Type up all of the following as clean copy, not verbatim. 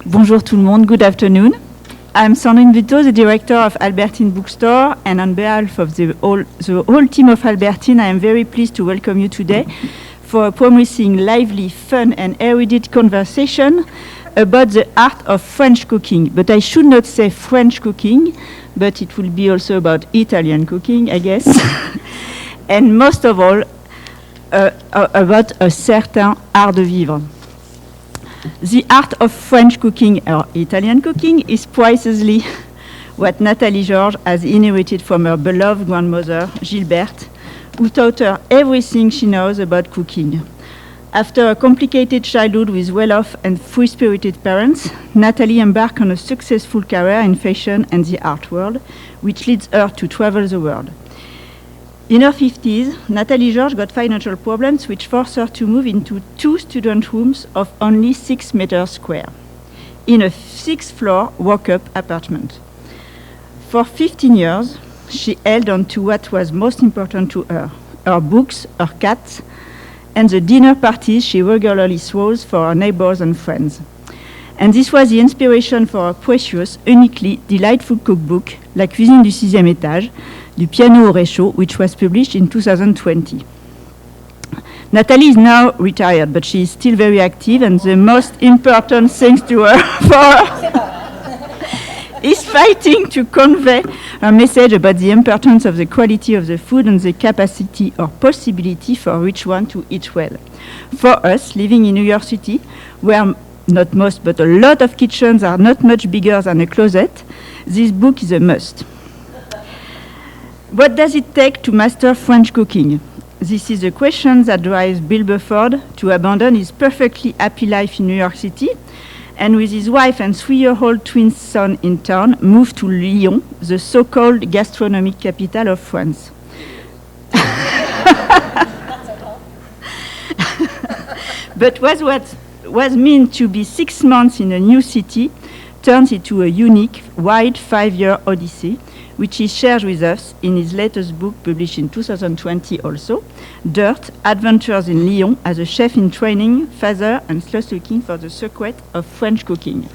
Bonjour tout le monde, good afternoon. I'm Sandrine Vito, the director of Albertine Bookstore, and on behalf of the whole team of Albertine, I am very pleased to welcome you today for a promising, lively, fun and erudite conversation about the art of French cooking. But I should not say French cooking, but it will be also about Italian cooking, I guess. And most of all, about a certain art de vivre. The art of French cooking or Italian cooking is precisely what Nathalie George has inherited from her beloved grandmother, Gilberte, who taught her everything she knows about cooking. After a complicated childhood with well-off and free-spirited parents, Nathalie embarked on a successful career in fashion and the art world, which leads her to travel the world. In her 50s, Nathalie George got financial problems which forced her to move into 2 student rooms of only 6 meters square in a 6th-floor walk-up apartment. For 15 years, she held on to what was most important to her, her books, her cats, and the dinner parties she regularly throws for her neighbors and friends. And this was the inspiration for her precious, uniquely delightful cookbook, La Cuisine du 6e étage, du piano au réchaud, which was published in 2020. Nathalie is now retired, but she is still very active, and the most important thing to her is fighting to convey her message about the importance of the quality of the food and the capacity or possibility for each one to eat well. For us, living in New York City, where not most, but a lot of kitchens are not much bigger than a closet, this book is a must. What does it take to master French cooking? This is a question that drives Bill Buford to abandon his perfectly happy life in New York City and with his wife and 3-year-old twin son in town, move to Lyon, the so-called gastronomic capital of France. But what was meant to be 6 months in a new city turns into a unique, wide 5-year odyssey, which he shares with us in his latest book, published in 2020 also, Dirt, Adventures in Lyon, as a chef in training, father, and Sleuth Looking for the secret of French cooking.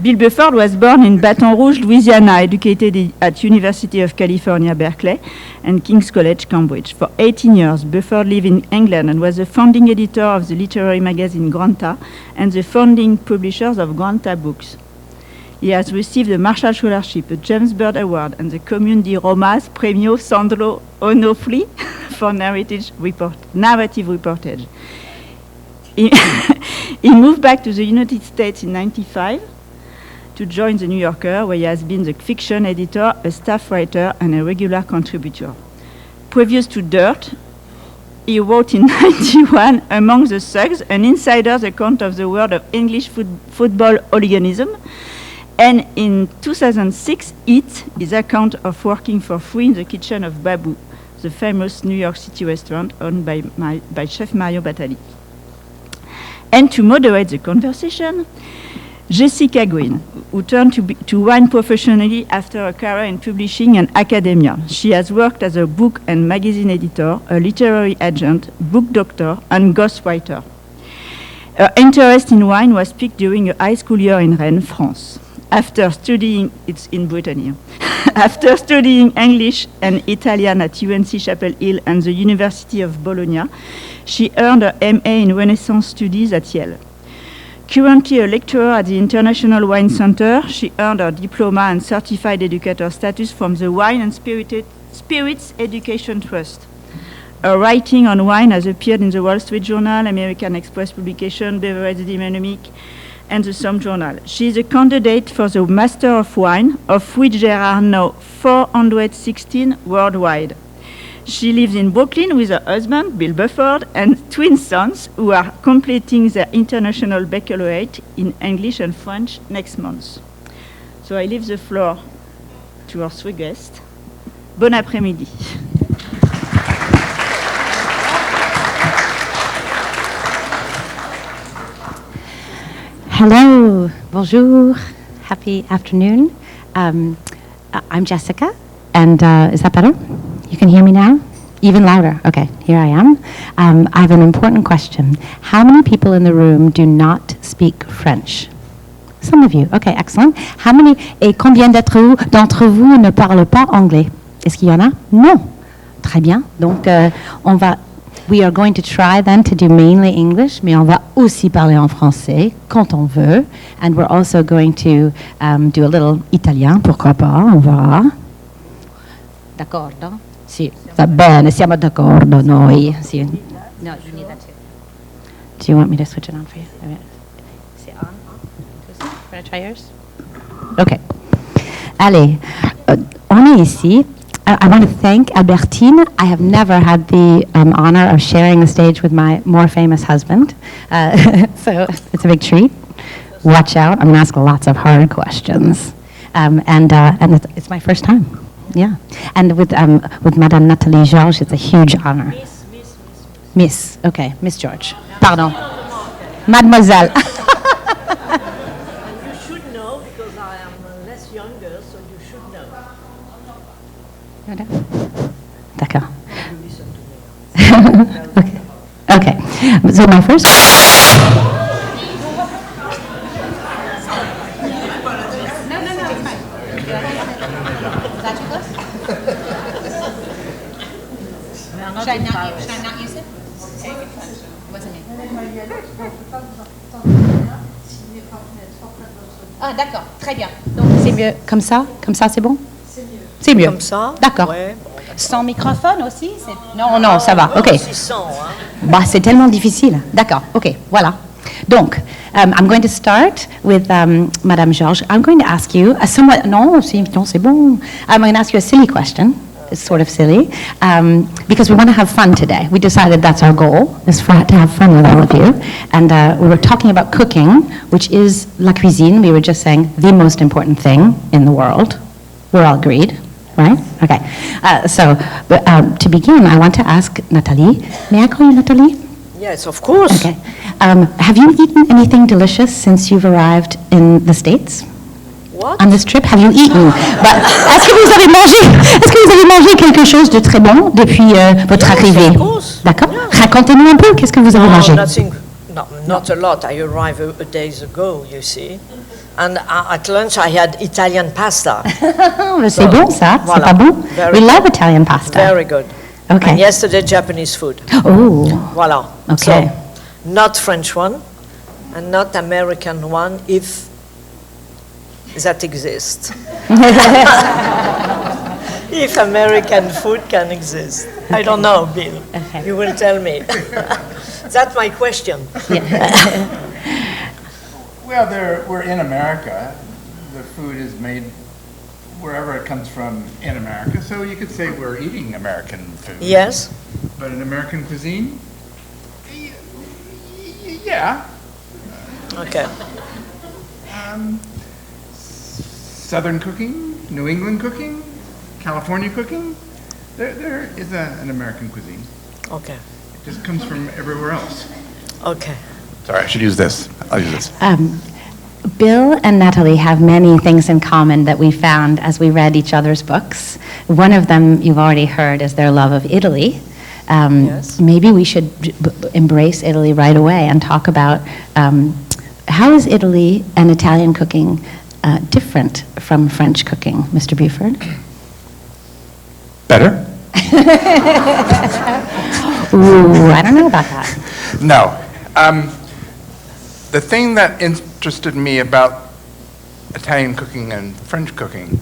Bill Buford was born in Baton Rouge, Louisiana, educated at University of California, Berkeley, and King's College, Cambridge. For 18 years, Buford lived in England and was the founding editor of the literary magazine Granta and the founding publishers of Granta Books. He has received the Marshall Scholarship, a James Byrd Award, and the Commune di Roma's Premio Sandro Onofri for narrative reportage. He moved back to the United States in 1995 to join The New Yorker, where he has been the fiction editor, a staff writer, and a regular contributor. Previous to Dirt, he wrote in 1991, Among the Thugs, an insider's account of the world of English football hooliganism, and in 2006, his account of working for free in the kitchen of Babu, the famous New York City restaurant owned by Chef Mario Batali. And to moderate the conversation, Jessica Green, who turned to wine professionally after a career in publishing and academia. She has worked as a book and magazine editor, a literary agent, book doctor, and ghostwriter. Her interest in wine was piqued during a high school year in Rennes, France. After studying English and Italian at UNC Chapel Hill and the University of Bologna, she earned her MA in Renaissance Studies at Yale. Currently a lecturer at the International Wine Center, she earned her diploma and certified educator status from the Wine and Spirits Education Trust. Her writing on wine has appeared in the Wall Street Journal, American Express publication, Beverage Dynamic, and the Somme Journal. She is a candidate for the Master of Wine, of which there are now 416 worldwide. She lives in Brooklyn with her husband, Bill Buford, and twin sons who are completing their international baccalaureate in English and French next month. So I leave the floor to our 3 guests. Bon après-midi. Hello, bonjour, happy afternoon. I'm Jessica, and is that better? You can hear me now? Even louder. Okay, here I am. I have an important question. How many people in the room do not speak French? Some of you. Okay, excellent. How many et combien d'entre vous ne parlent pas anglais? Est-ce qu'il y en a? Non. Très bien. Donc, we are going to try then to do mainly English, mais on va aussi parler en français quand on veut. And we're also going to do a little italien, pourquoi pas, on verra. D'accordo? Sì, va bene, siamo d'accordo noi. Sì. No, you need that too. Do you want me to switch it on for you? Is it on? Want to try yours? Okay. Allez, on est ici. I want to thank Albertine. I have never had the honor of sharing the stage with my more famous husband, so it's a big treat. Watch out, I'm going to ask lots of hard questions. And it's my first time, yeah. And with Madame Nathalie George, it's a huge honor. Miss, okay, Miss George. Pardon. Mademoiselle. You should know, because I am less younger, so you should know. D'accord. Okay. Okay. So my first. No, it's fine. Is that too close? Should I not use it? Wasn't me. Ah, d'accord. Très bien. Donc c'est mieux comme ça? Comme ça, c'est bon? C'est mieux. Comme ça? D'accord. Ouais. Sans microphone aussi? Non, ça va. OK. Sans, hein. Bah, c'est tellement difficile. D'accord. OK. Voilà. Donc, I'm going to start with Madame Georges. I'm going to ask you a somewhat... Non, c'est bon. I'm going to ask you a silly question. It's sort of silly. Because we want to have fun today. We decided that's our goal, is to have fun with all of you. And we were talking about cooking, which is la cuisine. We were just saying the most important thing in the world. We're all agreed. Right? Okay. So, to begin, I want to ask Nathalie. May I call you Nathalie? Yes, of course. Okay. Have you eaten anything delicious since you've arrived in the States? What? On this trip, have you eaten? Est-ce que vous avez mangé quelque chose de très bon depuis votre arrivée? Of course. D'accord. Yeah. Racontez-nous un peu. Qu'est-ce que vous avez mangé? Not a lot. I arrived a days ago, you see. And at lunch, I had Italian pasta. C'est bon, ça. Voilà. C'est pas bon? Very We good. love Italian pasta. Very good. Okay. And yesterday, Japanese food. Oh. Voilà. Okay. So, not French one, and not American one, if that exists. If American food can exist. Okay. I don't know, Bill. Okay. You will tell me. That's my question. Yeah. Well, we're in America. The food is made wherever it comes from in America, so you could say we're eating American food. Yes. But an American cuisine? Yeah. Okay. Southern cooking, New England cooking, California cooking. There is an American cuisine. Okay. It just comes from everywhere else. Okay. Sorry, I should use this. I'll use this. Bill and Nathalie have many things in common that we found as we read each other's books. One of them you've already heard is their love of Italy. Yes. Maybe we should embrace Italy right away and talk about how is Italy and Italian cooking different from French cooking, Mr. Buford? Better? Ooh, I don't know about that. No. The thing that interested me about Italian cooking and French cooking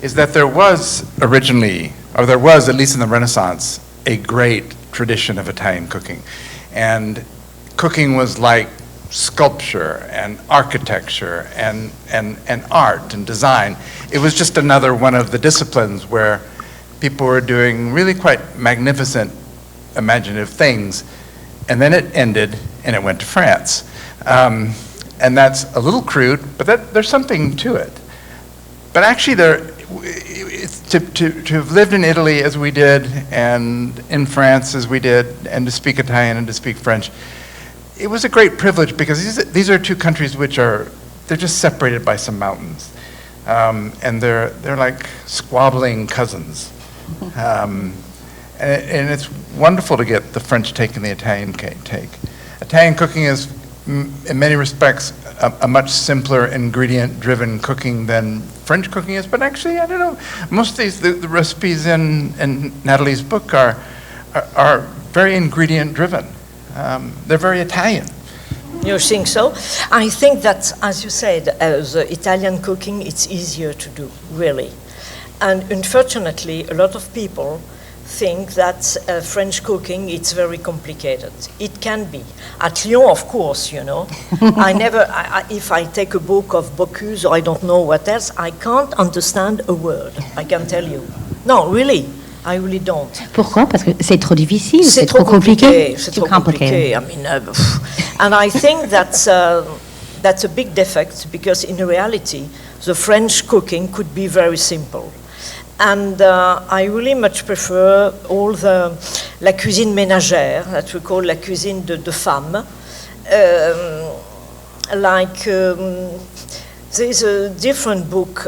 is that there was originally, or there was, at least in the Renaissance, a great tradition of Italian cooking. And cooking was like sculpture and architecture and art and design. It was just another one of the disciplines where people were doing really quite magnificent, imaginative things. And then it ended and it went to France. And that's a little crude, but there's something to it. But actually, to have lived in Italy as we did, and in France as we did, and to speak Italian and to speak French, it was a great privilege because these are two countries which they're just separated by some mountains, and they're like squabbling cousins. And it's wonderful to get the French take and the Italian take. Italian cooking is, in many respects, a much simpler ingredient-driven cooking than French cooking is. But actually, I don't know, most of these, the recipes in Nathalie's book are very ingredient-driven. They're very Italian. You think so? I think that, as you said, the Italian cooking, it's easier to do, really. And unfortunately, a lot of people think that French cooking, it's very complicated. It can be. At Lyon, of course, you know. If I take a book of Bocuse or I don't know what else, I can't understand a word, I can tell you. No, really. I really don't. Pourquoi? Parce que c'est trop difficile, c'est trop compliqué. C'est trop compliqué. I mean, and I think that's a big defect because in reality, the French cooking could be very simple. And I really much prefer all la cuisine ménagère, that we call la cuisine de femmes. There's a different book,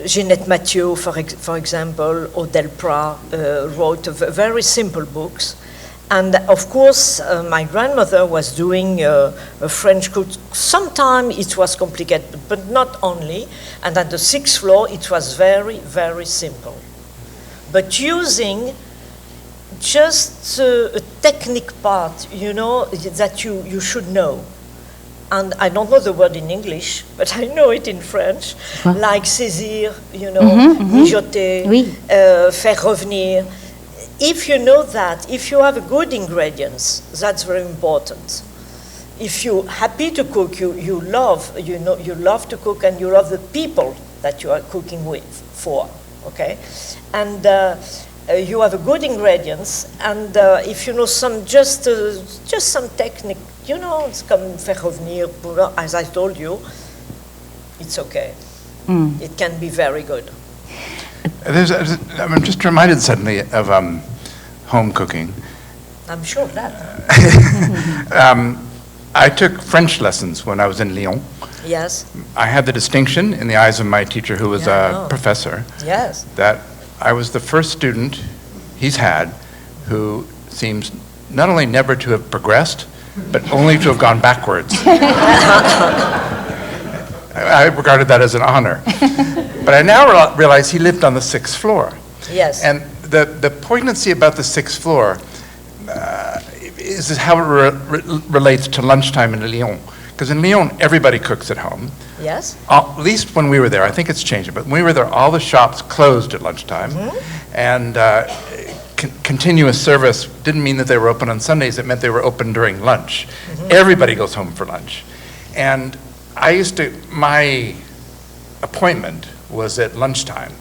Ginette Mathieu, for example, or Delprat wrote very simple books. And of course, my grandmother was doing a French cook. Sometimes it was complicated, but not only. And at the 6th floor, it was very, very simple. But using just a technique part, you know, that you should know. And I don't know the word in English, but I know it in French, like saisir, you know, mijoter, Oui. Faire revenir. If you know that, if you have good ingredients, that's very important. If you're happy to cook, you love to cook and you love the people that you are cooking for, okay? And you have good ingredients, and if you know just some technique, you know, it's comme faire revenir, as I told you, it's okay. It can be very good. I'm just reminded suddenly of home cooking. I'm sure of that. I took French lessons when I was in Lyon. Yes. I had the distinction in the eyes of my teacher, who was a professor, Yes. that I was the first student he's had who seems not only never to have progressed, but only to have gone backwards. I regarded that as an honor. But I now realize he lived on the 6th floor. Yes. And the poignancy about the 6th floor is how it relates to lunchtime in Lyon. Because in Lyon, everybody cooks at home. Yes. At least when we were there. I think it's changing. But when we were there, all the shops closed at lunchtime. And continuous service didn't mean that they were open on Sundays. It meant they were open during lunch. Everybody goes home for lunch. And my appointment was at lunchtime.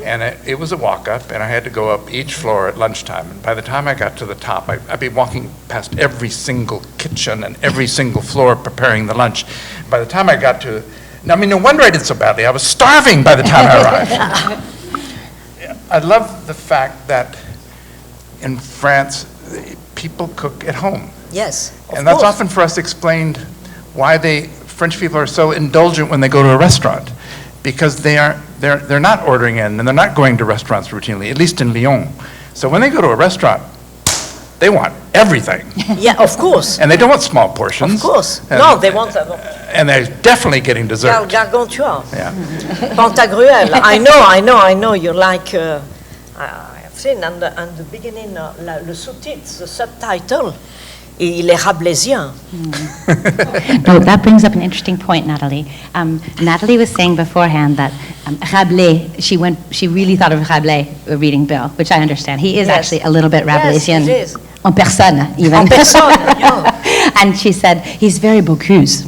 And it was a walk-up, and I had to go up each floor at lunchtime. And by the time I got to the top, I'd be walking past every single kitchen and every single floor preparing the lunch. By the time I got to, I mean, no wonder I did so badly. I was starving by the time I arrived. I love the fact that in France, people cook at home. Yes, and that's often for us explained why French people are so indulgent when they go to a restaurant, because they're not ordering in and they're not going to restaurants routinely, at least in Lyon. So when they go to a restaurant, they want everything. Yeah, of course. And they don't want small portions. Of course. And, no, they want and they're definitely getting dessert. Gargantua. Yeah. Pantagruel. I know. You like. I've seen on the beginning, le sous-titre, the subtitle. Il est rabelaisien. No, that brings up an interesting point, Nathalie. Nathalie was saying beforehand that Rabelais, she really thought of Rabelais reading Bill, which I understand. He is actually a little bit Rabelaisian. Yes, En personne, even. En personne, yeah. And she said, he's very Bocuse.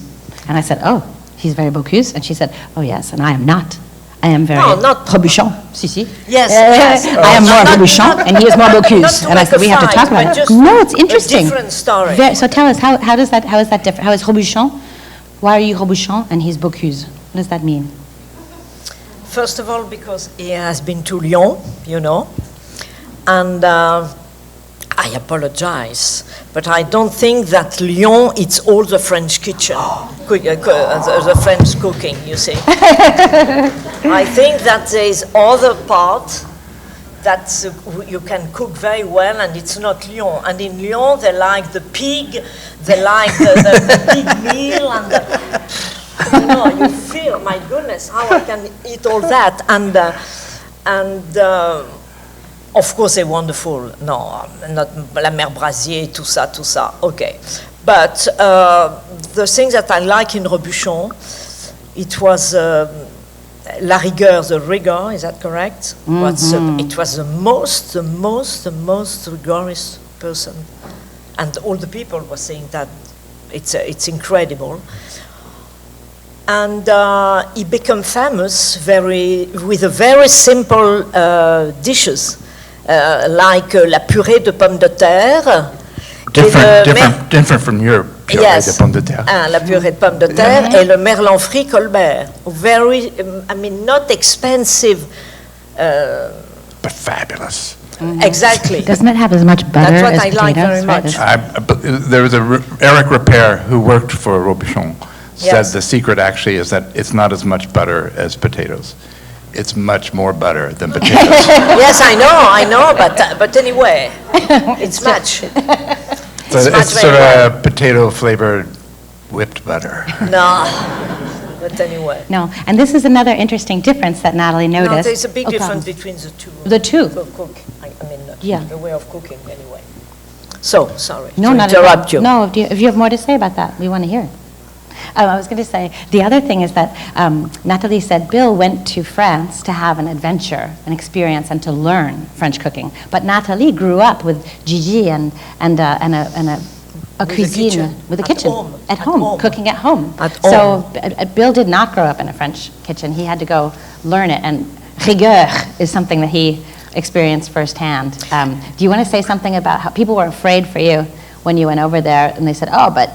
And I said, oh, he's very Bocuse? And she said, oh, yes, and I am not. I am very Robuchon. Si. Yes, I am more Robuchon, and he is more Bocuse. And I said, we have to talk about it. No, it's interesting. A different story. So tell us, how is that different? How is Robuchon? Why are you Robuchon and he's Bocuse? What does that mean? First of all, because he has been to Lyon, you know, and I apologize, but I don't think that Lyon it's all the French kitchen, the French cooking, you see. I think that there is other part that's you can cook very well, and it's not Lyon. And in Lyon, they like the pig, they like the pig meal, and you feel, my goodness, how I can eat all that, and of course they're wonderful. No, not la mère Brasier, tout ça. Okay, but the thing that I like in Robuchon, it was. La rigueur, the rigor, is that correct? Mm-hmm. It was the most rigorous person. And all the people were saying that it's incredible. And he became famous with a very simple dishes, like la purée de pommes de terre. Different from your purée de pommes de terre. La purée de pommes de terre et le merlan frit Colbert. Very, not expensive. But fabulous. Exactly. Doesn't it have as much butter That's what as I potatoes? like very much. There was Eric Repair who worked for Robuchon. Said the secret actually is that it's not as much butter as potatoes. It's much more butter than potatoes. Yes, I know, but anyway, it's much. It's sort of potato-flavored whipped butter. No, but anyway. No, and this is another interesting difference that Natalie noticed. No, there's a big difference between the two. The two? The way of cooking, anyway. So, sorry to interrupt you. No, if you have more to say about that, we want to hear it. I was going to say, the other thing is that Nathalie said Bill went to France to have an adventure, an experience, and to learn French cooking. But Nathalie grew up with Gigi and a cuisine, with a kitchen, at home, cooking at home. So Bill did not grow up in a French kitchen. He had to go learn it, and rigueur is something that he experienced firsthand. Do you want to say something about how people were afraid for you when you went over there, and they said, oh, but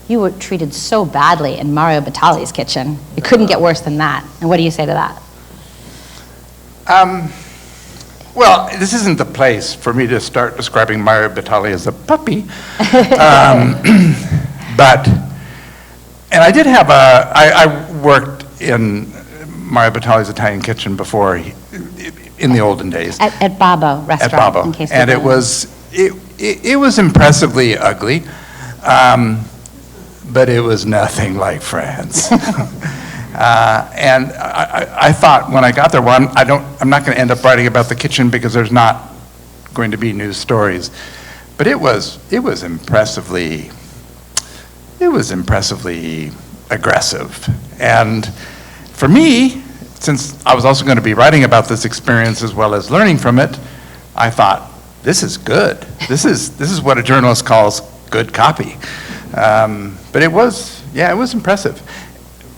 you were treated so badly in Mario Batali's kitchen. It couldn't get worse than that. And what do you say to that? Well, this isn't the place for me to start describing Mario Batali as a puppy. And I did have I worked in Mario Batali's Italian kitchen before, in the olden days. At Babbo restaurant. At Babbo. In case and it was impressively ugly. But it was nothing like France. And I thought when I got there, well, I'm not going to end up writing about the kitchen because there's not going to be news stories. But it was impressively aggressive. And for me, since I was also going to be writing about this experience as well as learning from it, I thought, this is good. This is what a journalist calls good copy. But it was impressive.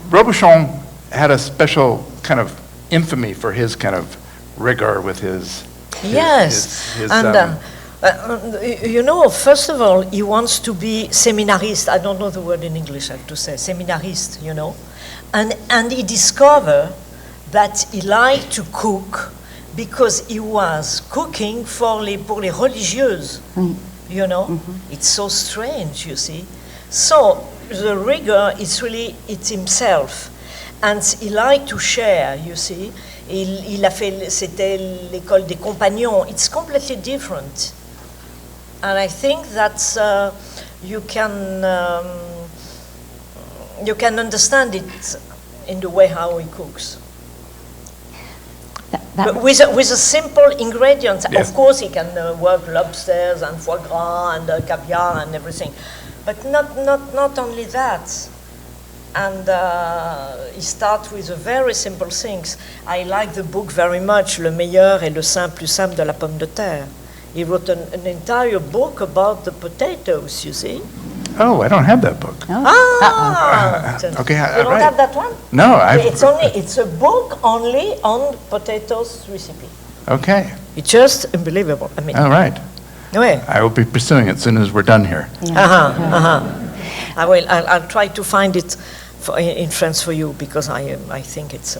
Robuchon had a special kind of infamy for his kind of rigor with his. First of all, he wants to be seminarist. I don't know the word in English, I have to say, seminarist, and he discovered that he liked to cook because he was cooking pour les religieuses, It's so strange, you see. So the rigor is really, it's himself. And he liked to share, you see. Il a fait, c'était l'école des compagnons. It's completely different. And I think that you can understand it in the way how he cooks. But with a simple ingredient. Yes. Of course, he can work lobsters and foie gras and caviar and everything. But not only that. And he starts with very simple things. I like the book very much, Le meilleur et le plus simple de la pomme de terre. He wrote an entire book about the potatoes, you see. Oh, I don't have that book. Okay, you don't have that one? No, it's a book only on potatoes recipe. Okay. It's just unbelievable. I mean. All right. Ouais. I will be pursuing it as soon as we're done here. I will. I'll try to find it in France for you because I think it's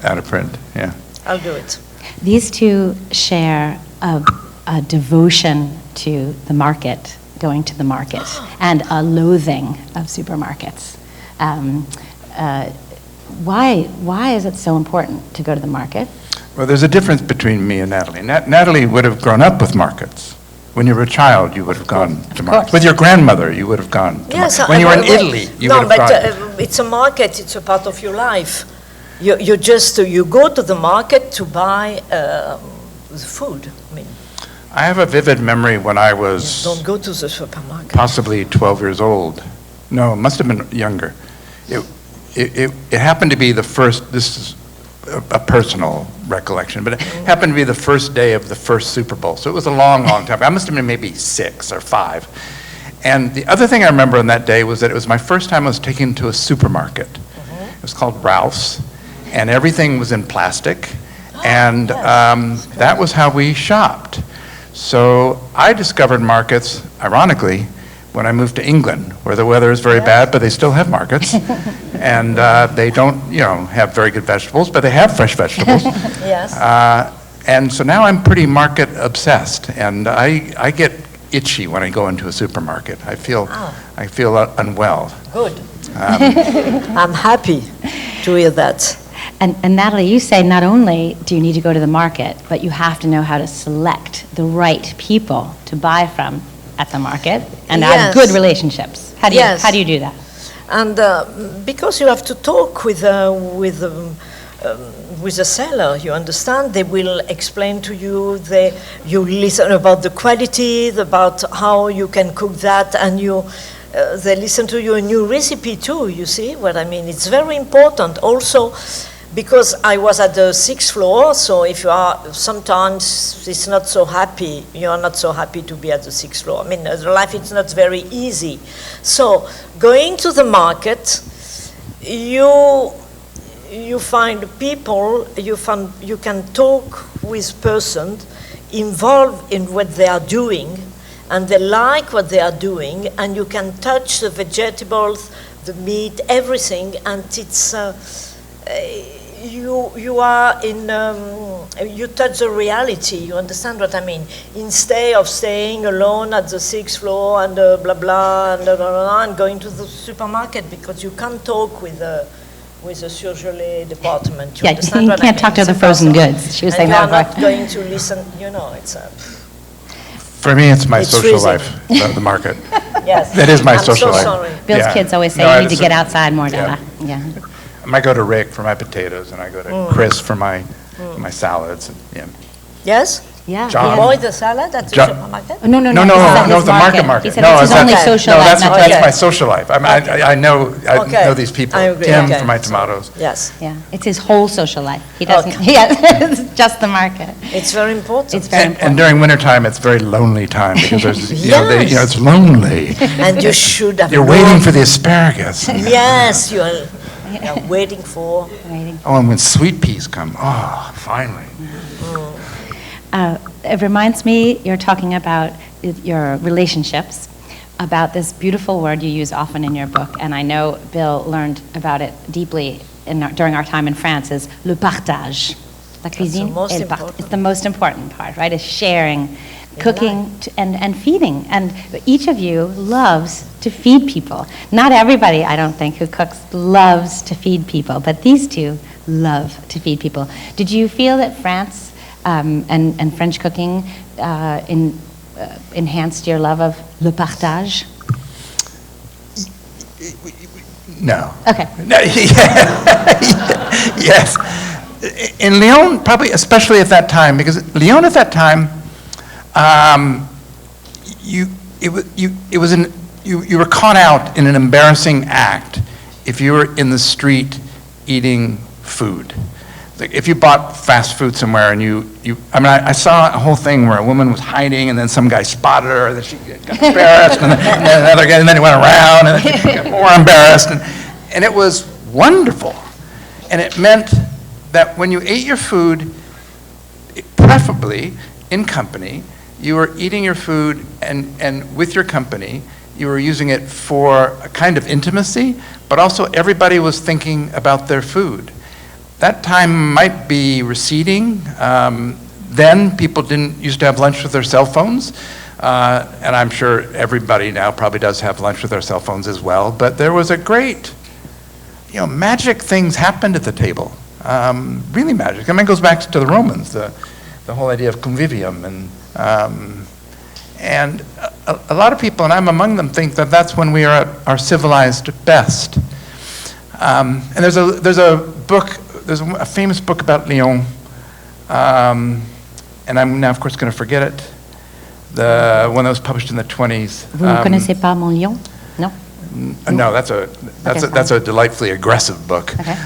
out of print. Yeah. I'll do it. These two share a devotion to the market, going to the market, and a loathing of supermarkets. Why is it so important to go to the market? Well, there's a difference between me and Nathalie. Nathalie would have grown up with markets. When you were a child, you would have gone to markets. With your grandmother, you would have gone to Yes, markets. When you were in Italy, you would have gone. No, but it's a market, it's a part of your life. You just, you go to the market to buy the food. I mean, I have a vivid memory when I was don't go to the supermarket. possibly 12 years old. No, it must have been younger. It happened to be the first, this is a personal recollection, but it happened to be the first day of the first Super Bowl. So it was a long, long time. I must have been maybe 6 or 5. And the other thing I remember on that day was that it was my first time I was taken to a supermarket. It was called Ralph's, and everything was in plastic. And that was how we shopped. So I discovered markets, ironically, when I moved to England, where the weather is very bad, but they still have markets. And they don't, have very good vegetables, but they have fresh vegetables. Yes. And so now I'm pretty market obsessed, and I get itchy when I go into a supermarket. I feel unwell. Good. I'm happy to hear that. And Nathalie, you say not only do you need to go to the market, but you have to know how to select the right people to buy from at the market and have good relationships. How do you do that? And because you have to talk with the seller, you understand, they will explain to you, you listen about the quality, about how you can cook that, and they listen to you a new recipe too, you see what I mean? It's very important also, because I was at the 6th floor, so if you are, sometimes it's not so happy, you are not so happy to be at the 6th floor. I mean, life is not very easy. So, going to the market, you find people, you can talk with persons involved in what they are doing, and they like what they are doing, and you can touch the vegetables, the meat, everything, and it's, you are in, you touch the reality, you understand what I mean? Instead of staying alone at the 6th floor and blah, blah, and blah, blah, blah, and going to the supermarket, because you can't talk with the surgelé department. You understand what I mean? Can't talk to the frozen goods. She was saying that. You are not going to listen, it's a... For me, it's my social life, the market. Yes. That is my social life. Sorry. Bill's kids always say you need to get outside more, Della. Yeah. I go to Rick for my potatoes, and I go to Chris for my salads. And, Yes? Yeah. John. Avoid the salad at the supermarket? No, No, his the market. He said No, it's his only social life. that's my social life. I know these people. I agree. Tim for my tomatoes. Yes. Yeah, it's his whole social life. He doesn't, it's just the market. It's very important. It's very important. And during wintertime, it's a very lonely time, because there's, Yes. it's lonely. And you should have... You're waiting for the asparagus. Yes, you're waiting for... Oh, and when sweet peas come, finally. It reminds me, you're talking about your relationships, about this beautiful word you use often in your book, and I know Bill learned about it deeply during our time in France, is le partage. La cuisine, it's the most important part, right? Is sharing, cooking, and feeding. And each of you loves to feed people. Not everybody, I don't think, who cooks loves to feed people, but these two love to feed people. Did you feel that France and French cooking enhanced your love of le partage? No. Okay. No, yes. In Lyon, probably, especially at that time, because Lyon at that time, you were caught out in an embarrassing act if you were in the street eating food. Like if you bought fast food somewhere and I saw a whole thing where a woman was hiding and then some guy spotted her, and then she got embarrassed, and then another guy, and then he went around, and then she got more embarrassed, and it was wonderful. And it meant that when you ate your food, preferably in company, you were eating your food and with your company, you were using it for a kind of intimacy, but also everybody was thinking about their food. That time might be receding. Then people didn't used to have lunch with their cell phones, and I'm sure everybody now probably does have lunch with their cell phones as well, but there was a great, magic things happened at the table. really magic. I mean, it goes back to the Romans, the whole idea of convivium, and a lot of people, and I'm among them, think that that's when we are at our civilized best. And there's a book, there's a famous book about Lyon, and I'm now, of course, going to forget it. The one that was published in the 20s. Vous ne connaissez pas Mon Lion? No? No, that's a delightfully aggressive book. Okay.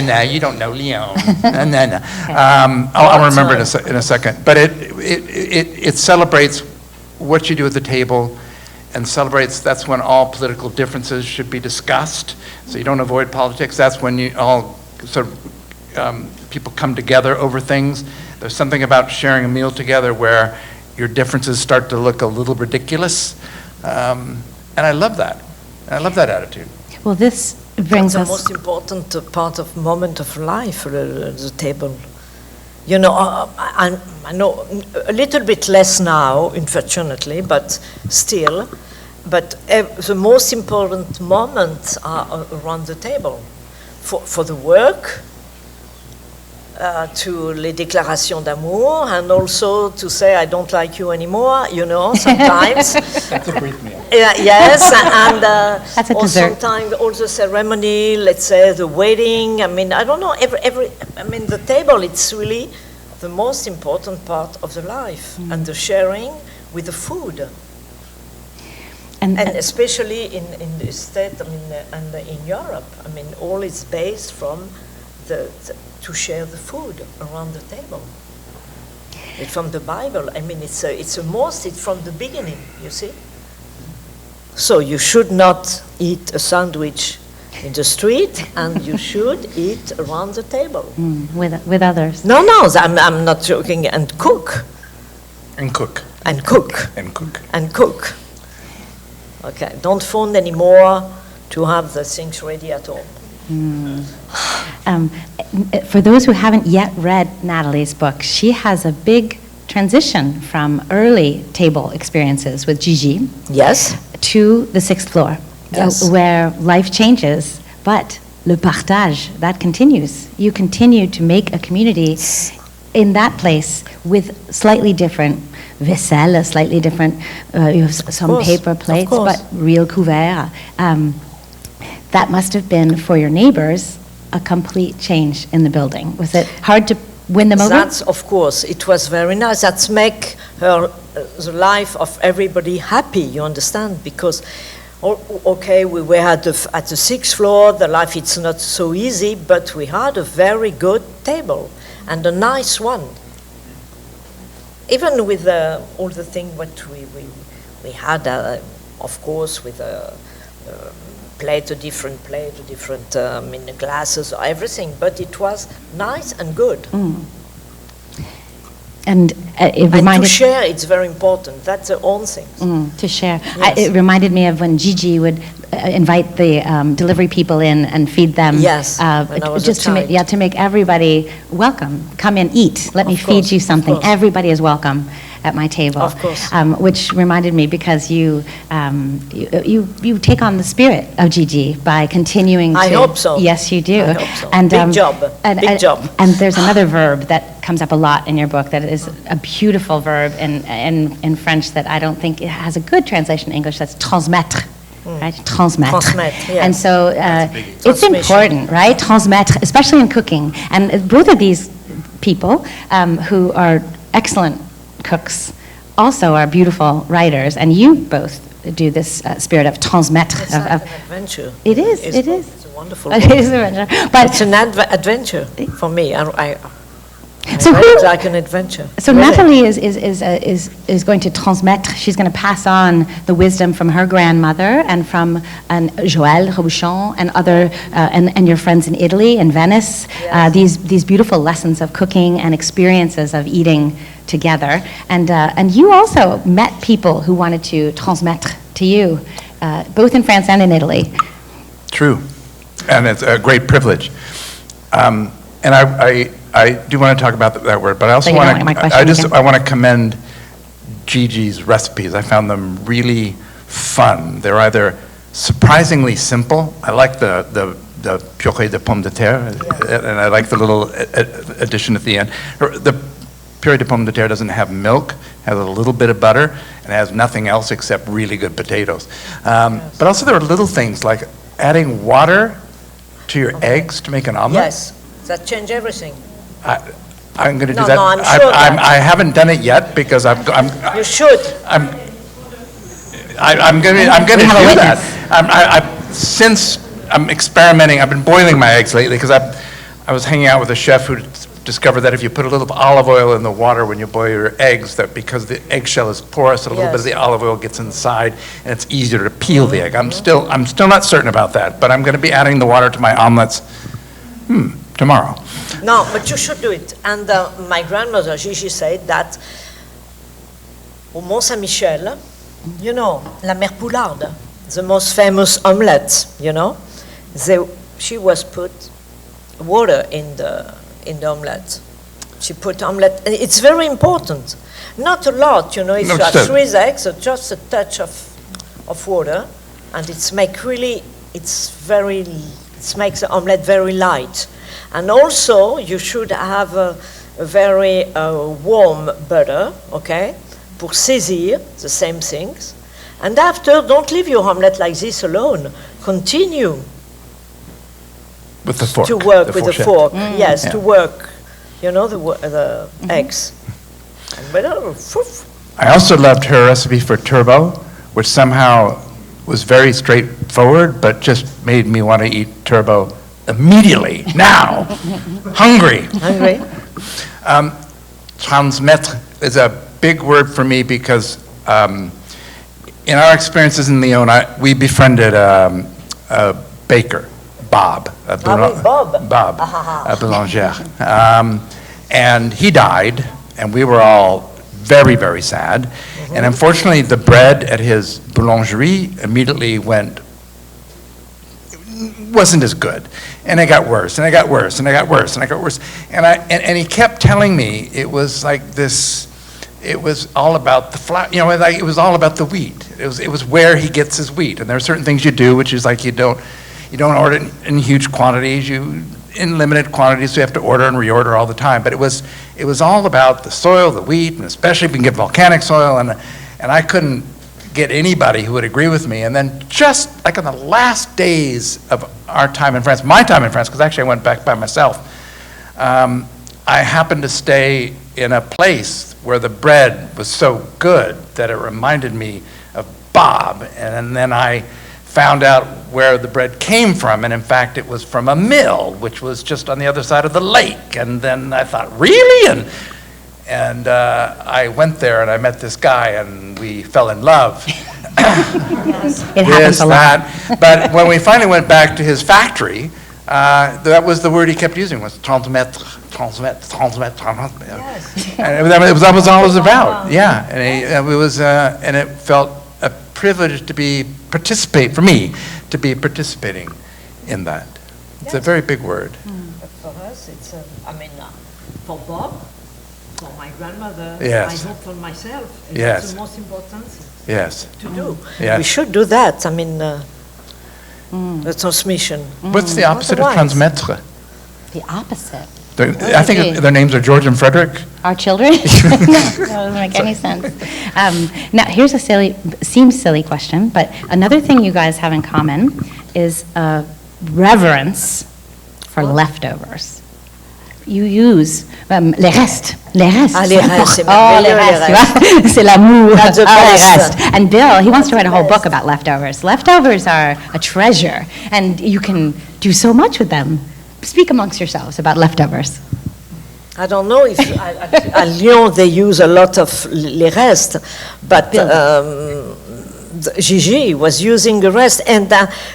No, you don't know Lyon. No. I'll remember it in a second. But it celebrates what you do at the table, and celebrates that's when all political differences should be discussed. So you don't avoid politics. That's when you all sort of people come together over things. There's something about sharing a meal together where your differences start to look a little ridiculous. And I love that. I love that attitude. Well, this brings That's us... the most important part of moment of life, the table. You know, I know a little bit less now, unfortunately, but still. But the most important moments are around the table. For the work, to les déclarations d'amour, and also to say I don't like you anymore, you know, sometimes. That's a brief meal. Yes, and That's a or dessert. sometimes also ceremony, let's say the wedding. I mean, I don't know, I mean, the table, it's really the most important part of the life, and the sharing with the food. And especially in the state, I mean, and in Europe, I mean, all is based from to share the food around the table. It's from the Bible. I mean, it's from the beginning, you see. So you should not eat a sandwich in the street, and you should eat around the table. with others. No, I'm not joking. And cook. And cook. And cook. And cook. And cook. Okay, don't phone anymore to have the things ready at home. For those who haven't yet read Nathalie's book, she has a big transition from early table experiences with Gigi Yes. to the 6th floor, Yes. where life changes, but le partage, that continues. You continue to make a community in that place with slightly different vaisselle, slightly different, you have some course, paper of plates, course. but real couverts. That must have been, for your neighbors, a complete change in the building. Was it hard to win them over? That's, of course, it was very nice. That's make the life of everybody happy, you understand? Because, okay, we were at the 6th floor, the life it's not so easy, but we had a very good table, and a nice one. Even with all the things what we had, of course, with a different glasses, everything, but it was nice and good. And it And reminded... to share, it's very important. That's the own thing. To share. Yes. It reminded me of when Gigi would invite the delivery people in and feed them. Yes, when I was just a child. to make everybody welcome. Come and eat. Let me Of feed course, you of something. course. Everybody is welcome at my table. Of course. Which reminded me because you take on the spirit of Gigi by continuing to... I hope so. Yes, you do. I hope so. And, Big job. Big job. And there's another verb that comes up a lot in your book that is a beautiful verb in French that I don't think it has a good translation in English. That's transmettre. Right? Transmettre. Transmettre, yes. And so it's Transmission. important, right? Transmettre, especially in cooking. And both of these people who are excellent cooks also are beautiful writers, and you both do this spirit of transmettre. It's like an adventure. It is, it is. It's a wonderful It is an adventure. But It's an adventure for me. I So read who- it like an adventure. So Really. Nathalie is going to transmettre. She's going to pass on the wisdom from her grandmother and from Joël Robuchon and other and your friends in Italy and Venice. Yes. These beautiful lessons of cooking and experiences of eating together. And you also met people who wanted to transmettre to you, both in France and in Italy. True, and it's a great privilege. And I do want to talk about that word, but I also So you don't want want my to. question again? I want to commend Gigi's recipes. I found them really fun. They're either surprisingly simple. I like the the purée de pommes de terre, and I like the little addition at the end. The purée de pommes de terre doesn't have milk, has a little bit of butter, and has nothing else except really good potatoes. But also there are little things like adding water to your eggs to make an omelet. Yes, that changed everything. I'm going to do No, that. no, I'm sure that. I haven't done it yet because You should. I'm going to do that. Since I'm experimenting, I've been boiling my eggs lately because I was hanging out with a chef who discovered that if you put a little olive oil in the water when you boil your eggs, that because the eggshell is porous, a little bit of the olive oil gets inside, and it's easier to peel the egg. I'm still not certain about that, but I'm going to be adding the water to my omelets tomorrow. No, but you should do it. And my grandmother, Gigi, said that au Mont Saint-Michel, you know, la mère Poularde, the most famous omelette, you know, she was put water in the omelette. She put omelette, and it's very important. Not a lot, you know, if you have 3 eggs, so just a touch of water, and it makes the omelette very light. And also, you should have a very warm butter, okay, pour saisir the same things. And after, don't leave your omelette like this alone. Continue with the fork. To work with the fork, yes, to work, you know, the eggs. And I also loved her recipe for turbot, which somehow was very straightforward, but just made me want to eat turbot immediately, now, hungry. Transmettre is a big word for me because in our experiences in Lyon, we befriended a baker, Bob, a boulanger. And he died, and we were all very, very sad. And unfortunately, the bread at his boulangerie immediately wasn't as good. And it got worse, and it got worse, and it got worse, and it got worse. And he kept telling me it was like this, it was all about the flour, you know, like it was all about the wheat. It was where he gets his wheat. And there are certain things you do, which is like you don't order it in huge quantities, in limited quantities, so you have to order and reorder all the time. But it was all about the soil, the wheat, and especially if we can get volcanic soil, and I couldn't get anybody who would agree with me. And then just like in the last days of our time in France, my time in France, because actually I went back by myself, I happened to stay in a place where the bread was so good that it reminded me of Bob. And then I found out where the bread came from, and in fact it was from a mill, which was just on the other side of the lake. And then I thought, really? And I went there and I met this guy and we fell in love. Yes, it happens a lot. But when we finally went back to his factory, that was the word he kept using, was transmettre. Yes. And that was all it was about. Yeah, and it felt a privilege to participate participating in that. It's a very big word. But for us, it's for Bob, for my grandmother, yes. I hope for myself, yes. It's the most important thing yes. to do. Yes. We should do that. The transmission. What's the opposite of transmettre? The opposite. I think their names are George and Frederick. Our children? No, that doesn't make any sense. Now, here's seems silly question, but another thing you guys have in common is a reverence for leftovers. You use les restes. Les restes. Ah, les restes, c'est oh, les restes, tu vois? C'est l'amour. That's the les best. restes. And Bill, he wants to write a whole book about leftovers. Leftovers are a treasure, and you can do so much with them. Speak amongst yourselves about leftovers. I don't know if at Lyon they use a lot of les restes, but Gigi was using a rest, and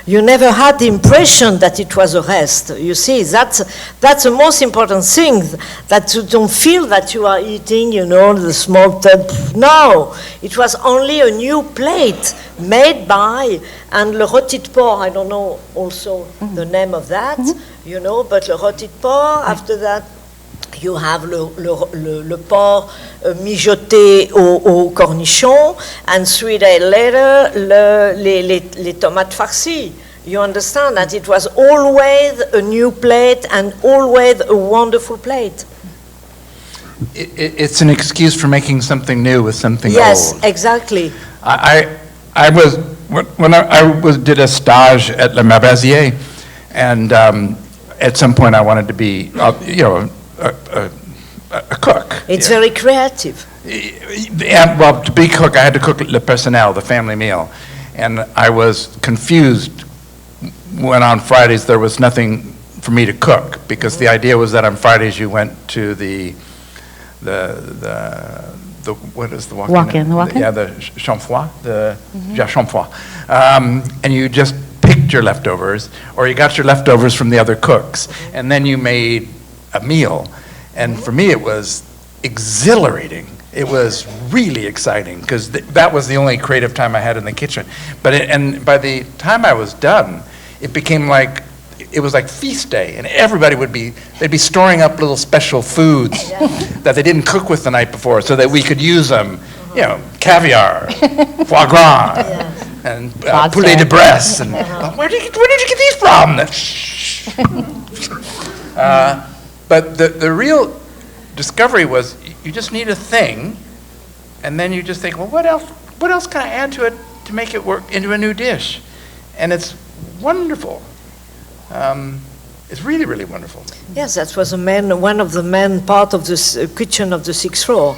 you never had the impression that it was a rest. You see, that's the most important thing, that you don't feel that you are eating, the smoked. No, it was only a new plate made by, and le rôti de porc, I don't know also the name of that, but le rôti de porc, after that, you have le porc mijoté au cornichon, and 3 days later, les tomates farcies. You understand that it was always a new plate and always a wonderful plate. It's an excuse for making something new with something Yes, old. exactly. I was when I did a stage at Le Mabasier, and at some point I wanted to be, a cook. It's very creative. Yeah, well, to be cook, I had to cook le personnel, the family meal, and I was confused when on Fridays there was nothing for me to cook, because the idea was that on Fridays you went to the what is the walk-in? Walk-in? Yeah, the chamfroid, chamfroid, and you just picked your leftovers, or you got your leftovers from the other cooks, and then you made a meal. And for me, it was exhilarating. It was really exciting, because that was the only creative time I had in the kitchen. And by the time I was done, it became like, it was like feast day, and everybody they'd be storing up little special foods that they didn't cook with the night before, so that we could use them, caviar, foie gras, and poulet de Bresse, and where did you get these from? But the real discovery was, you just need a thing, and then you just think, well, what else can I add to it to make it work into a new dish? And it's wonderful. It's really, really wonderful. Yes, that was one of the main part of the kitchen of the 6th floor,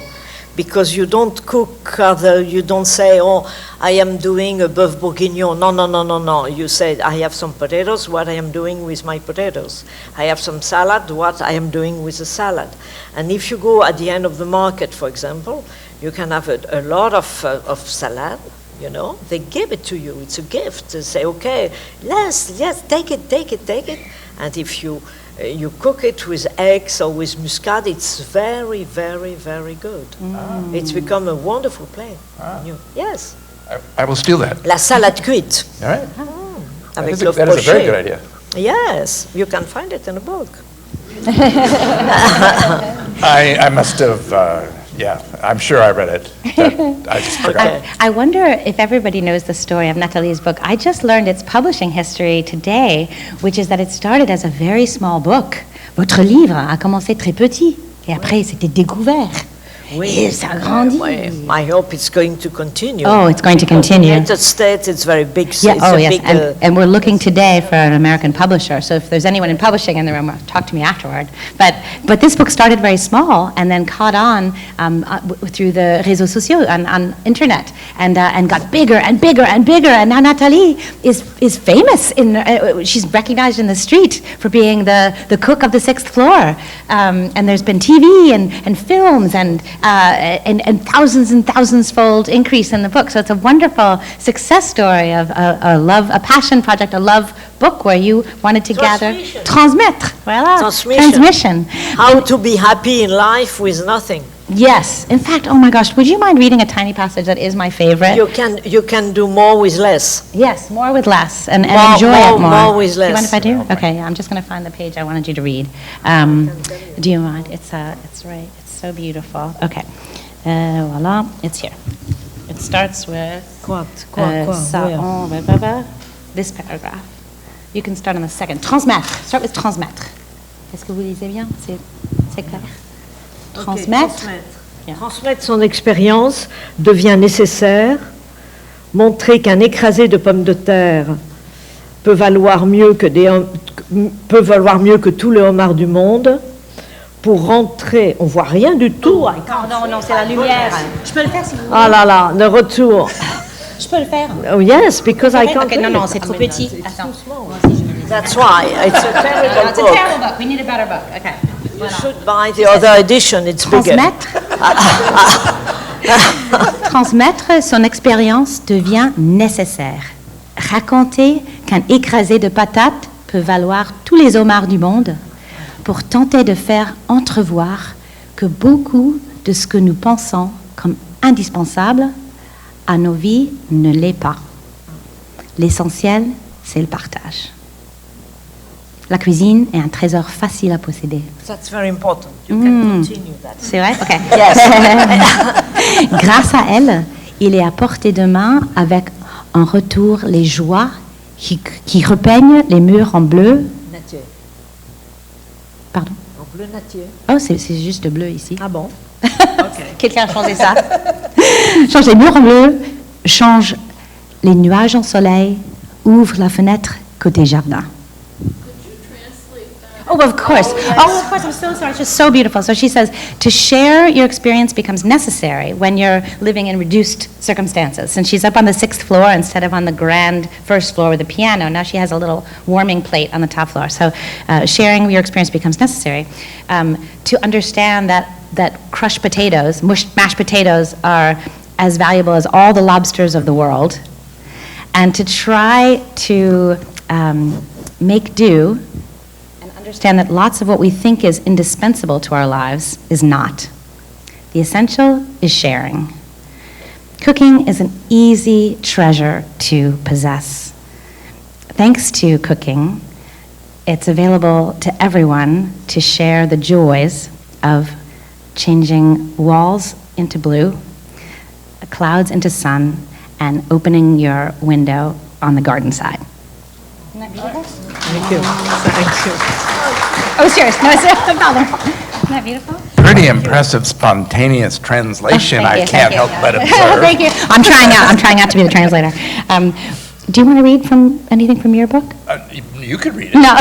because you don't cook you don't say, oh, I am doing a bœuf bourguignon. No. You say, I have some potatoes, what I am doing with my potatoes. I have some salad, what I am doing with the salad. And if you go at the end of the market, for example, you can have a lot of salad. They give it to you. It's a gift. They say, okay, yes, take it. And if you cook it with eggs or with muscade, it's very, very, very good. It's become a wonderful plate. Yes. I will steal that. La salade cuite. All right. Avec That is a very good idea. Yes, you can find it in a book. I must have, I'm sure I read it. I just forgot. I wonder if everybody knows the story of Nathalie's book. I just learned its publishing history today, which is that it started as a very small book. Votre livre a commencé très petit, et après c'était découvert. Et ça a grandi. I hope it's going to continue. Oh, it's going to continue. In the United States, it's very big. Yes, and we're looking today for an American publisher. So if there's anyone in publishing in the room, talk to me afterward. But this book started very small and then caught on through the réseaux sociaux on internet and got bigger and bigger and bigger. And now Nathalie is famous. She's recognized in the street for being the cook of the 6th floor. And there's been TV and films and thousands-fold increase in the book. So it's a wonderful success story of a passion project, a love book where you wanted to transmettre. Voilà. Transmission. How to be happy in life with nothing. Yes. In fact, oh my gosh, would you mind reading a tiny passage that is my favorite? You can do more with less. Yes, more with less and enjoy it more. More with less. Do you mind if I do? Okay, I'm just going to find the page I wanted you to read. Do you mind? It's right. It's so beautiful. Okay. Voila. It's here. It starts with this paragraph. You can start on the second. Transmettre. Start with transmettre. Est-ce que vous lisez bien? C'est clair? Transmettre. Transmettre son expérience devient nécessaire. Montrer qu'un écrasé de pommes de terre peut valoir mieux que tous les homards du monde. Pour rentrer, on voit rien du tout. Non, c'est la lumière. Je peux le faire si vous voulez. Ah là là, de retour. Je peux le faire. Oh yes, because I can't. Okay, non, c'est trop petit. Attends. That's why it's a terrible book. It's a terrible book. We need a better book. Okay. You should buy the other edition. It's bigger. Transmettre son expérience devient nécessaire. Raconter qu'un écrasé de patates peut valoir tous les homards du monde pour tenter de faire entrevoir que beaucoup de ce que nous pensons comme indispensable à nos vies ne l'est pas. L'essentiel, c'est le partage. La cuisine est un trésor facile à posséder. That's very important. You can continue that. C'est vrai? OK. Yes. Grâce à elle, il est à portée de main avec en retour les joies qui repeignent les murs en bleu. Nattier. Pardon? En bleu nattier. Oh, c'est juste bleu ici. Ah bon? Quelqu'un a changé ça. Change les murs en bleu, change les nuages en soleil, ouvre la fenêtre côté jardin. Oh, of course. Oh, of course. I'm so sorry. It's just so beautiful. So she says, to share your experience becomes necessary when you're living in reduced circumstances. And she's up on the 6th floor instead of on the grand first floor with the piano. Now she has a little warming plate on the top floor. So sharing your experience becomes necessary. To understand that crushed potatoes, mashed potatoes, are as valuable as all the lobsters of the world. And to try to make do, understand that lots of what we think is indispensable to our lives is not. The essential is sharing. Cooking is an easy treasure to possess. Thanks to cooking, it's available to everyone to share the joys of changing walls into blue, clouds into sun, and opening your window on the garden side. Isn't that beautiful? Thank you. Thank you. Oh, serious. No, it's no problem. Isn't that beautiful? Pretty impressive spontaneous translation. Thank you, I can't thank you. help but observe. Thank you. I'm trying out to be the translator. Do you want to read anything from your book? You could read it. No.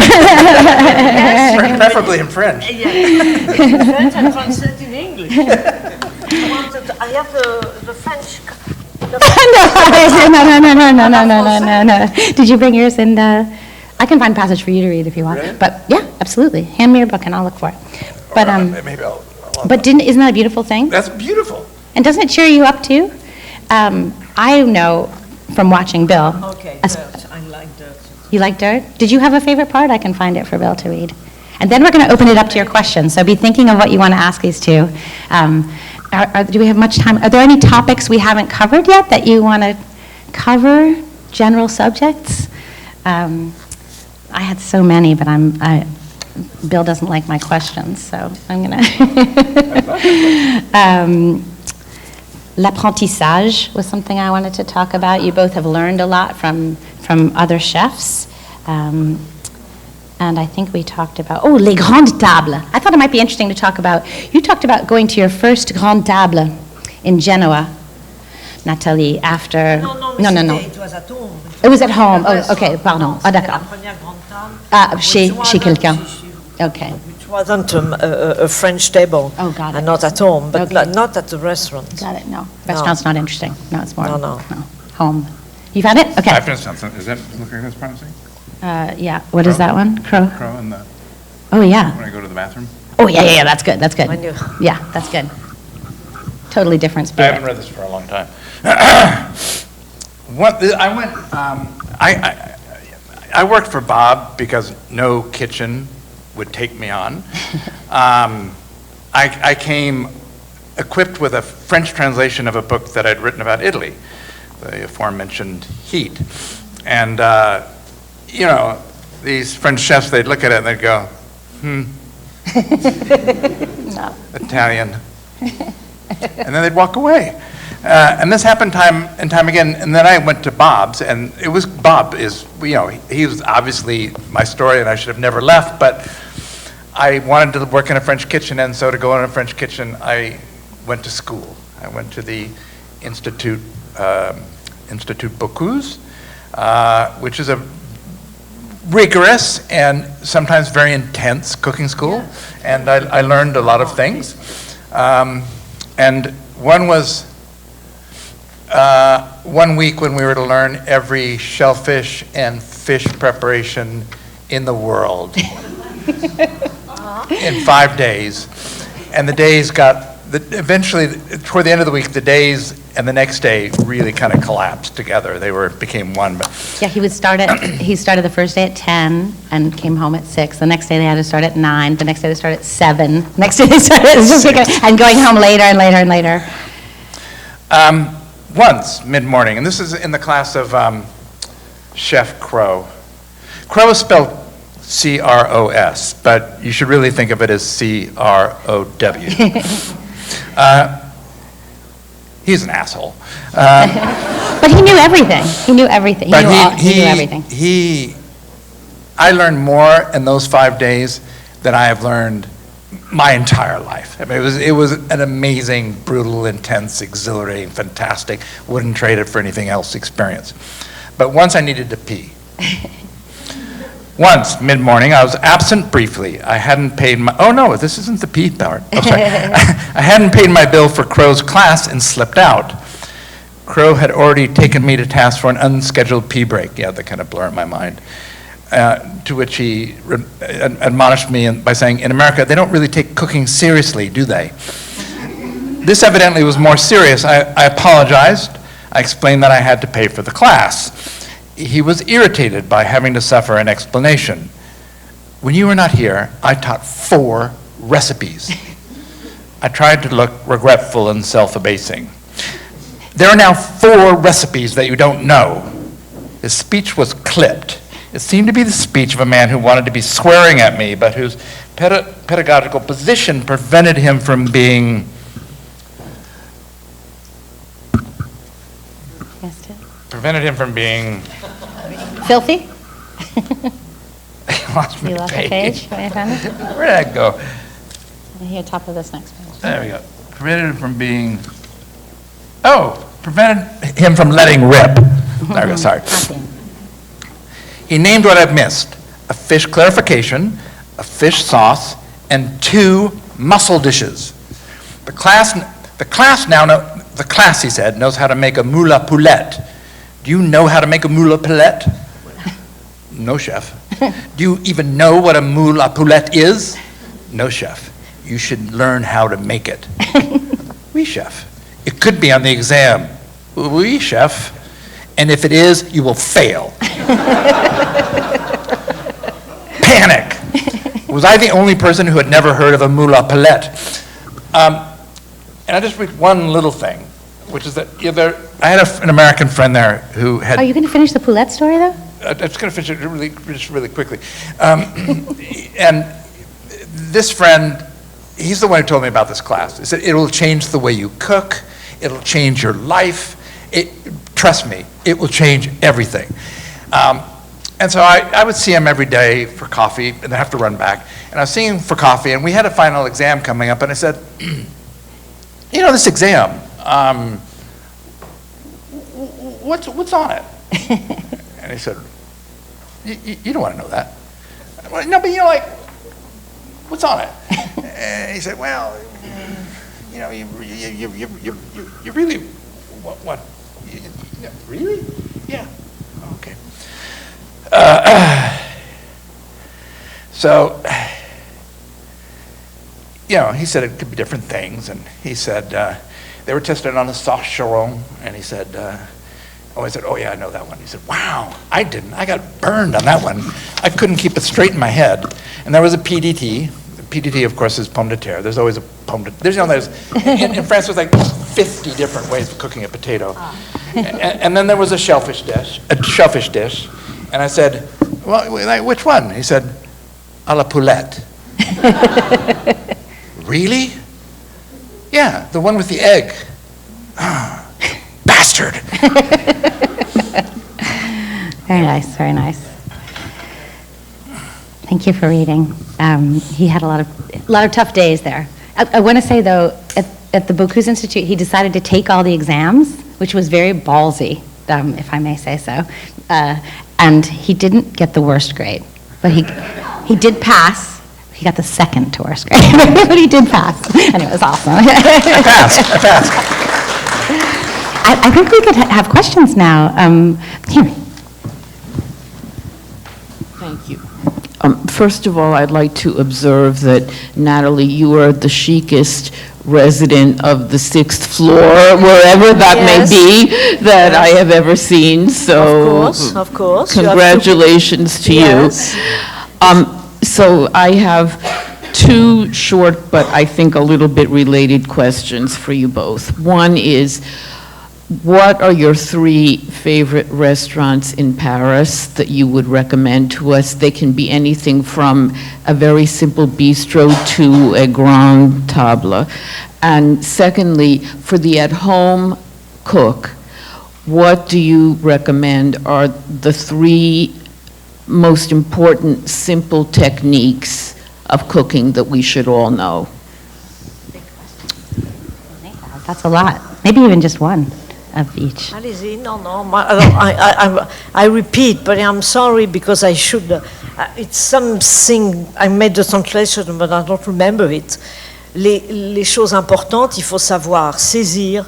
Preferably in French. French and translate in English. I have the French. No. Did you bring yours in? I can find a passage for you to read if you want. Really? But yeah, absolutely. Hand me your book and I'll look for it. But Maybe I'll isn't that a beautiful thing? That's beautiful. And doesn't it cheer you up too? I know from watching Bill. Okay, dirt. I like dirt. You like dirt? Did you have a favorite part? I can find it for Bill to read. And then we're going to open it up to your questions. So be thinking of what you want to ask these two. Do we have much time? Are there any topics we haven't covered yet that you want to cover? General subjects? I had so many, but Bill doesn't like my questions, so I'm going to... L'apprentissage was something I wanted to talk about. You both have learned a lot from other chefs. And I think we talked about, les grandes tables. I thought it might be interesting to talk about, you talked about going to your first grande table in Genoa, Nathalie, after... No. It was at home. It was at home. Oh, okay, pardon. Ah, d'accord. Chez quelqu'un. Okay. Which wasn't a French table. Oh, got it. And not at home, but Okay. not at the restaurant. Got it, no. Restaurant's not interesting. No, it's more No. home. You found it? Okay. I finished something. Is that looking as promising? Yeah. What is that one? Crow? Crow in the, Oh, yeah. when I go to the bathroom? Oh, yeah. That's good. When you- Yeah, that's good. Totally different I spirit. haven't read this for a long time. I worked for Bob because no kitchen would take me on. I came equipped with a French translation of a book that I'd written about Italy, the aforementioned Heat. And, these French chefs, they'd look at it and they'd go, Italian. And then they'd walk away. And this happened time and time again. And then I went to Bob's, and he was obviously my story, and I should have never left, but I wanted to work in a French kitchen, and so to go in a French kitchen, I went to school. I went to the Institut Bocuse, which is a rigorous and sometimes very intense cooking school, and I learned a lot of things. And one was one week when we were to learn every shellfish and fish preparation in the world in 5 days. And the days eventually, toward the end of the week, the days and the next day really kind of collapsed together. They became one. But Yeah, he started the first day at 10 and came home at 6. The next day they had to start at 9. The next day they started at 7. Next day they started at 6. And going home later and later and later. Once, mid-morning, and this is in the class of Chef Crow. Crow is spelled C-R-O-S, but you should really think of it as C-R-O-W. He's an asshole. But he knew everything. He knew everything. But He knew everything. I learned more in those 5 days than I have learned my entire life. I mean, it was an amazing, brutal, intense, exhilarating, fantastic, wouldn't trade it for anything else experience. But once I needed to pee. Once, mid-morning, I was absent briefly. I hadn't paid my, oh no, this isn't the pee part. Oh, sorry. I hadn't paid my bill for Crow's class and slipped out. Crow had already taken me to task for an unscheduled pee break. Yeah, that kind of blurred my mind. To which he admonished me by saying, in America, they don't really take cooking seriously, do they? This evidently was more serious. I apologized. I explained that I had to pay for the class. He was irritated by having to suffer an explanation. When you were not here, I taught 4 recipes. I tried to look regretful and self-abasing. There are now 4 recipes that you don't know. His speech was clipped. It seemed to be the speech of a man who wanted to be swearing at me, but whose pedagogical position prevented him from being Filthy? I lost my You lost page. a page? Can I find it? Where did that go? Here, top of this next page. There we go. Prevented him from being, prevented him from letting rip. There we go, sorry. Copy. He named what I've missed: a fish clarification, a fish sauce, and 2 mussel dishes. The class, he said, knows how to make a moule à poulette. Do you know how to make a moule à poulette? No, chef. Do you even know what a moule à poulette is? No, chef. You should learn how to make it. Oui, chef. It could be on the exam. Oui, chef. And if it is, you will fail. Panic. Was I the only person who had never heard of a moule à poulette? And I just read one little thing, which is that I had an American friend there who had. Are you going to finish the poulette story, though? I'm just going to finish it just really quickly. And this friend, he's the one who told me about this class. He said, it will change the way you cook. It'll change your life. Trust me, it will change everything. And so I would see him every day for coffee, and I have to run back. And I was seeing him for coffee, and we had a final exam coming up, and I said, you know, this exam, what's on it? And he said, you don't want to know that. Well, no, but you know, like, what's on it? And he said, well, you know, you really, what? Really? Yeah. Okay. So, you know, he said it could be different things, and he said they were tested on a sauce charon, and he said, I said, oh yeah, I know that one. He said, wow, I didn't. I got burned on that one. I couldn't keep it straight in my head. And there was a PDT. PDT, of course, is pomme de terre. There's always a pomme de terre. In France, there's like 50 different ways of cooking a potato. And then there was a shellfish dish. And I said, well, which one? He said, à la poulette. Really? Yeah, the one with the egg. Bastard. Very nice, very nice. Thank you for reading. He had a lot of tough days there. I want to say, though, at the Bocuse Institute, he decided to take all the exams, which was very ballsy, if I may say so. And he didn't get the worst grade, but he did pass. He got the second to worst grade, but he did pass, and it was awesome. I passed. I think we could have questions now. Here. Thank you. First of all, I'd like to observe that, Nathalie, you are the chicest resident of the 6th floor, wherever that may be, that I have ever seen. So, of course. Congratulations to you. So I have 2 short, but I think a little bit related questions for you both. One is, what are your 3 favorite restaurants in Paris that you would recommend to us? They can be anything from a very simple bistro to a grand table. And secondly, for the at-home cook, what do you recommend are the 3 most important simple techniques of cooking that we should all know? That's a lot. Maybe even just one of each. Allez-y, no. I repeat, but I'm sorry because I should. It's something, I made the translation, but I don't remember it. Les choses importantes, il faut savoir saisir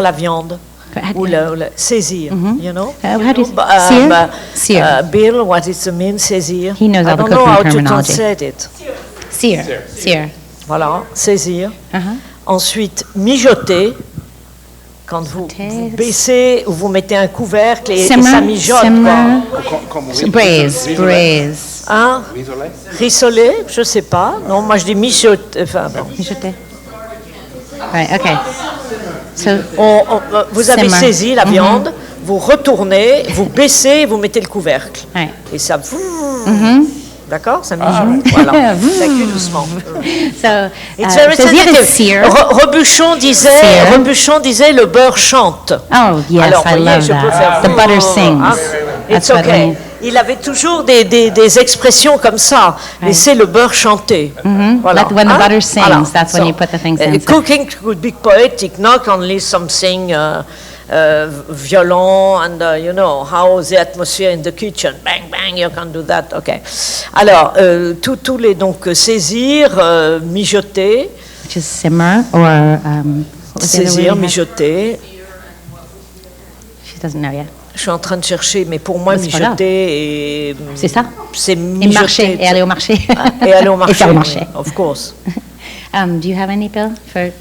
la viande. Ou saisir, you know? How do you sear? Bill, what does it mean, saisir? He knows all the I don't know cooking how to terminology. translate it. Sear. Voilà, saisir. Uh-huh. Ensuite, mijoter. Quand vous baissez ou vous mettez un couvercle et ça mijote. Braise. Hein? Rissoler, je sais pas. Non, moi je dis mijoter. Enfin, bon. Mijoter. Right, okay. So, vous avez simmer. saisi la viande, vous retournez, vous baissez, vous mettez le couvercle. Right. Et ça... D'accord, ça mijote. Voilà. Ça cuit doucement. So, It's very saisir sensitive. is sear. Rebuchon disait le beurre chante. Oh, yes, Alors, I voyez, love je peux faire that. The butter sings. Hein? That's It's what I okay. mean. Il avait toujours des expressions comme ça. Laissez le beurre chanter. Voilà. Like when the Hein? butter sings, Voilà. that's when you put the things in. Cooking could be poetic, not only something violent and you know how the atmosphere in the kitchen. Bang bang, you can do that. Okay. Alors tous les donc saisir, mijoter. Which is simmer or what was the other Saisir, word you had? mijoter. She doesn't know yet. Je suis en train de chercher, mais pour moi, C'est pas grave. mijoter et... C'est ça. C'est Et mijoter. marcher, et aller au marché. Et aller au Et marché. faire le marché. Of course. Do you have any, Bill, for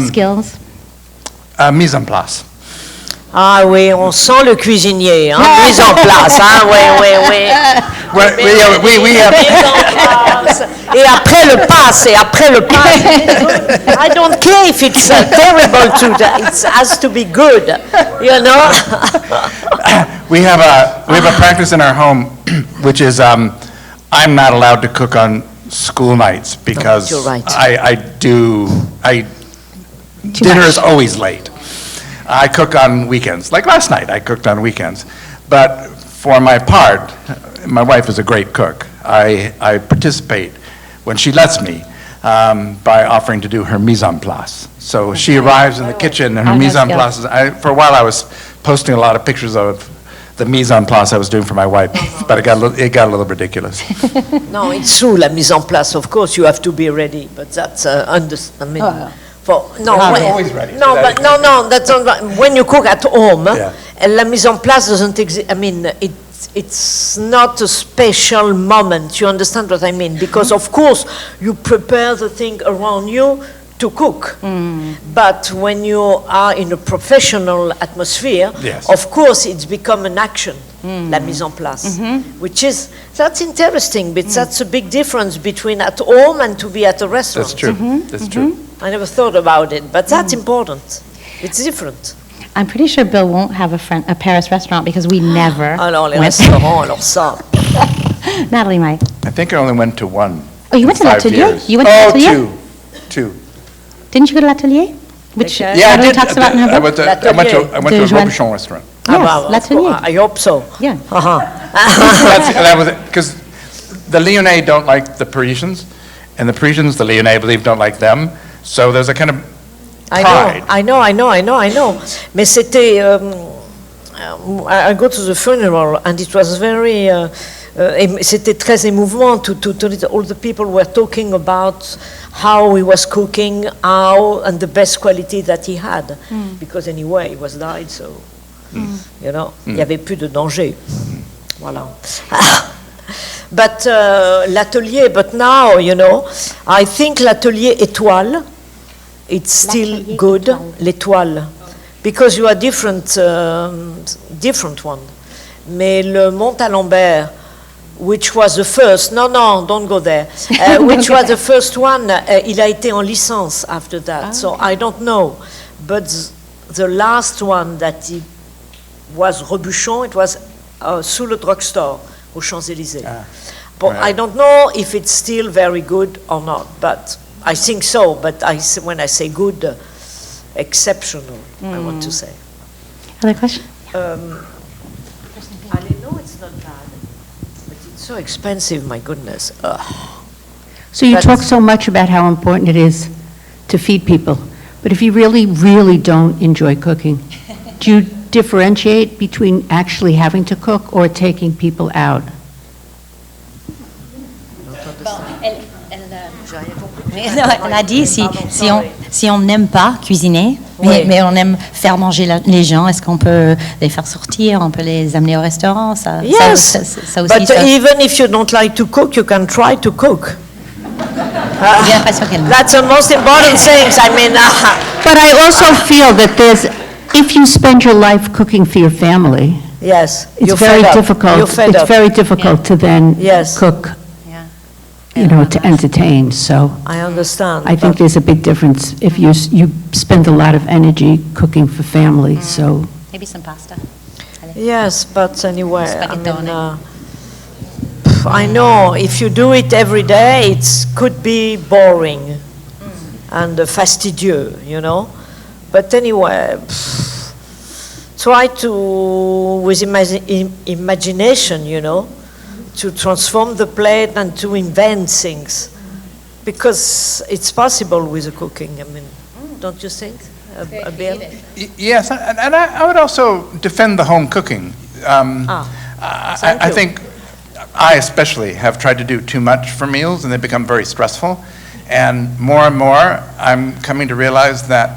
skills? Mise en place. Ah oui, on sent le cuisinier, hein, mise en place, hein, oui. We have, Mise en place. Et après le pass. I don't care if it's terrible to, it has to be good, you know. we have a practice in our home, which is I'm not allowed to cook on school nights because you're right. Dinner is always late. I cook on weekends. Like last night, I cooked on weekends. But for my part, my wife is a great cook. I participate when she lets me by offering to do her mise en place. So she arrives in the kitchen and her mise en place is, for a while I was posting a lot of pictures of the mise en place I was doing for my wife, but it got a little ridiculous. No, it's true, la mise en place. Of course, you have to be ready, but that's Always ready. No, but no, that's not right. When you cook at home, Yeah. la mise en place doesn't exist. I mean, it's not a special moment. You understand what I mean? Because of course you prepare the thing around you to cook. But when you are in a professional atmosphere, Yes. of course it's become an action. La mise en place, that's interesting. But that's a big difference between at home and to be at a restaurant. That's true. That's true. I never thought about it, but that's important. It's different. I'm pretty sure Bill won't have a Paris restaurant because we never Alors les went. restaurants, alors ça. Natalie might. I think I only went to one. Oh, you went to in 5 l'Atelier? years. You went to l'Atelier? Two. Didn't you go to l'Atelier? Which Yeah, Yeah, I Natalie did. talks about in her I book? went to a Joanne. Robuchon restaurant. Yes, l'Atelier. I hope so. Yeah. That was it, because the Lyonnais don't like the Parisians, and the Parisians, the Lyonnais, I believe, don't like them. So there's a kind of pride. I know. Mais c'était, I go to the funeral and it was very, c'était très émouvant all the people were talking about how he was cooking, and the best quality that he had. Because anyway, he was died, so, you know, il n'y avait plus de danger. Voilà. But l'atelier, but now, you know, I think l'atelier étoile, it's still good, l'étoile, because you are different one. Mais le Montalembert, which was the first, no, don't go there, which was the first one, il a été en licence after that, so I don't know. But the last one that it was Rebuchon, it was sous le drugstore, aux Champs-Élysées. But right. I don't know if it's still very good or not, but I think so. But when I say good, exceptional, I want to say. Other question? I know it's not bad, but it's so expensive, my goodness. So you That's- talk so much about how important it is to feed people, but if you really, really don't enjoy cooking, do you differentiate between actually having to cook or taking people out? Elle a dit si on n'aime pas cuisiner, Oui. mais on aime faire manger les gens, est-ce qu'on peut les faire sortir, on peut les amener au restaurant, ça Yes, ça aussi, but ça. even if you don't like to cook, you can try to cook. J'ai l'impression qu'elle That's the most important things. I mean, But I also feel that if you spend your life cooking for your family, yes, it's you're very fed up. difficult. You're fed It's up. very difficult to then Yes. cook, Yeah. to entertain. So I understand. I think but- there's a big difference if you spend a lot of energy cooking for family. So Maybe some pasta. Yes, but anyway, I Spaghettone. mean, I know if you do it every day, it could be boring and fastidious, you know. But anyway, try to, with imagination, you know, to transform the plate and to invent things, because it's possible with the cooking. I mean, don't you think, Bill? Yes, and I would also defend the home cooking. Thank I you. think I especially have tried to do too much for meals, and they become very stressful. And more, I'm coming to realize that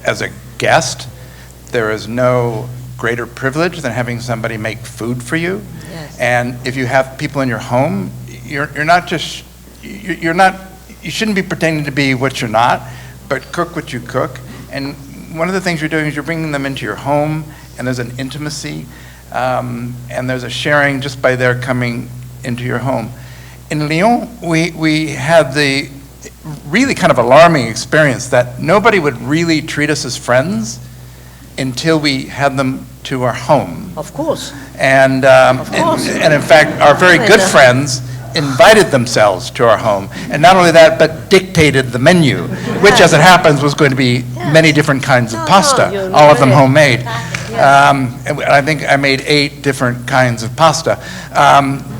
as a guest, there is no greater privilege than having somebody make food for you. Yes. And if you have people in your home, you shouldn't be pretending to be what you're not, but cook what you cook. And one of the things you're doing is you're bringing them into your home, and there's an intimacy, and there's a sharing just by their coming into your home. In Lyon, we had the really kind of alarming experience that nobody would really treat us as friends until we had them to our home. Of course. And, course. and in fact, our very good friends invited themselves to our home. And not only that, but dictated the menu, which, as it happens, was going to be many different kinds of pasta, you're all of them right. homemade. And I think I made 8 different kinds of pasta.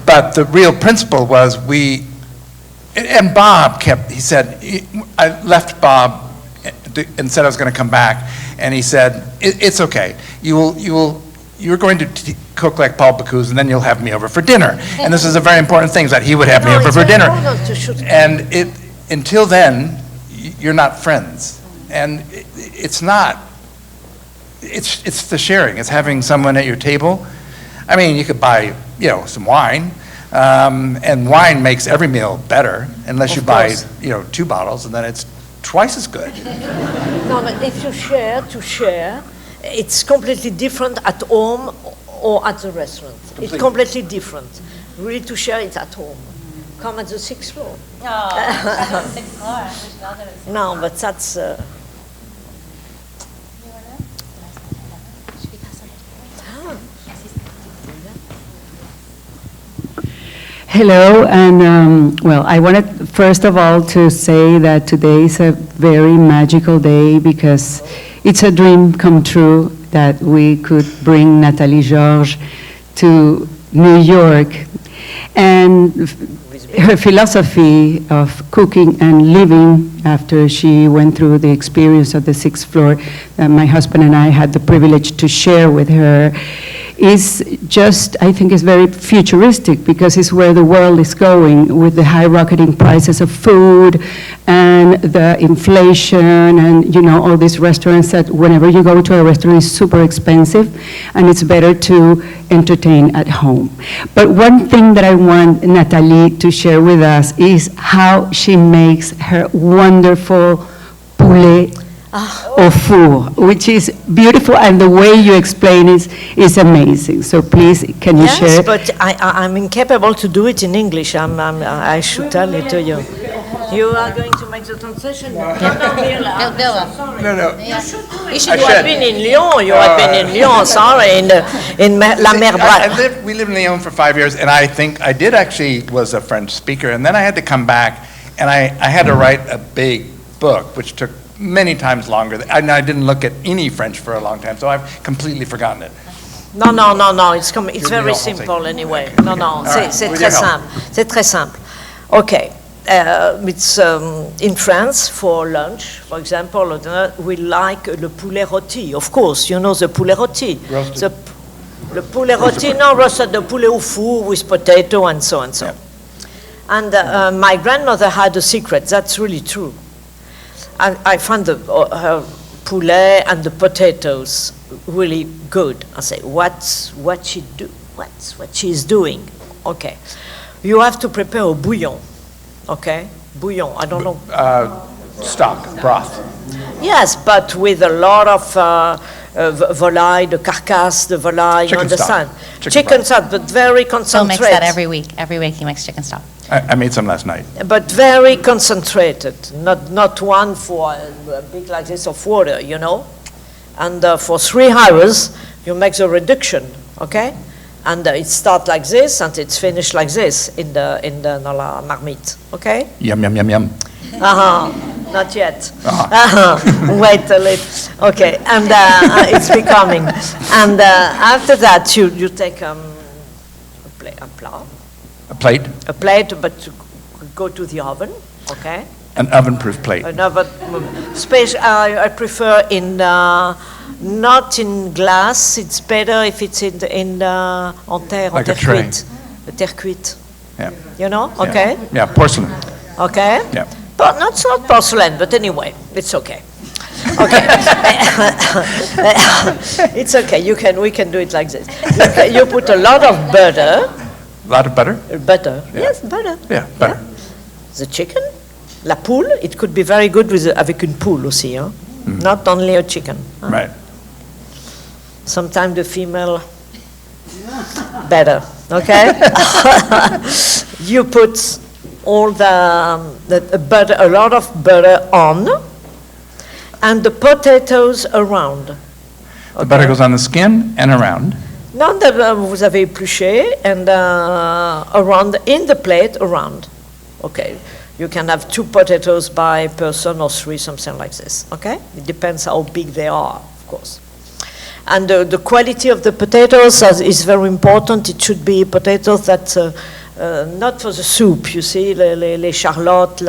But the real principle was and Bob he said, I left Bob and said I was going to come back, and he said, it's okay. You're going to cook like Paul Bocuse, and then you'll have me over for dinner. And this is a very important thing, is that he would have me No, over it's for very dinner. important to shoot. And until then, you're not friends. And it's not. It's the sharing. It's having someone at your table. I mean, you could buy, some wine, and wine makes every meal better, unless you buy, course. 2 bottles, and then it's twice as good. No, but if you share, it's completely different at home or at the restaurant. It's completely different. Really, to share it at home. Come at the 6th floor. No, but that's. Hello, and I wanted first of all to say that today is a very magical day because it's a dream come true that we could bring Nathalie George to New York. And her philosophy of cooking and living after she went through the experience of the 6th floor that my husband and I had the privilege to share with her is just, I think, is very futuristic because it's where the world is going with the high rocketing prices of food and the inflation and, all these restaurants that whenever you go to a restaurant is super expensive and it's better to entertain at home. But one thing that I want Nathalie to share with us is how she makes her wonderful poulet au four, which is beautiful, and the way you explain it is amazing. So please, can you share? Yes, but I'm incapable to do it in English. I should tell it to you. You are going to make the translation? No, Bill. No. You have been in Lyon. You have been in Lyon. Sorry, in La Mer Brave. We lived in Lyon for 5 years, and I think I did actually was a French speaker, and then I had to come back, and I had to write a big book, which took many times longer. And I didn't look at any French for a long time, so I've completely forgotten it. No. It's very simple anyway. No. C'est très simple. C'est très simple. Okay. It's in France for lunch, for example, we like le poulet rôti. Of course, you know the poulet rôti. Roasted. The poulet rôti, no, roasted, the poulet au four with potato and so and so. Yeah. And my grandmother had a secret. That's really true. I found her poulet and the potatoes really good. I say, what she's doing? Okay, you have to prepare a bouillon. Okay, bouillon. I don't know. Stock, broth. Yes, but with a lot of volaille, the carcass, the volaille. Chicken you understand? stock. Chicken stock, but very Phil concentrated. makes that every week. Every week he makes chicken stock. I made some last night. But very concentrated, not one for a big like this of water, you know. And for 3 hours, you make the reduction, okay? And it starts like this, and it's finished like this in the la marmite, okay? Yum, yum, yum, yum. Not yet. Wait a little. Okay, and it's becoming. And after that, you take a plate? A plate, but to go to the oven, okay? An oven-proof plate. Another space I prefer in not in glass. It's better if it's in en terre, Like en a tray. cuite, a terre cuite. Yeah. You know, okay? Yeah, porcelain. Okay. Yeah. But not so porcelain, but anyway, it's okay. Okay. It's okay. We can do it like this. You put a lot of butter. A lot of butter? Butter. Yeah. Yes, butter. Yeah, butter. The chicken, la poule, it could be very good avec une poule aussi, hein? Not only a chicken. Huh? Right. Sometimes the female better, okay? You put all the butter, a lot of butter on, and the potatoes around. The butter goes on the skin and around. Non, vous avez épluché and around in the plate around. Okay, you can have 2 potatoes by person or 3, something like this. Okay, it depends how big they are, of course. And the quality of the potatoes is very important. It should be potatoes that not for the soup. You see, les charlottes,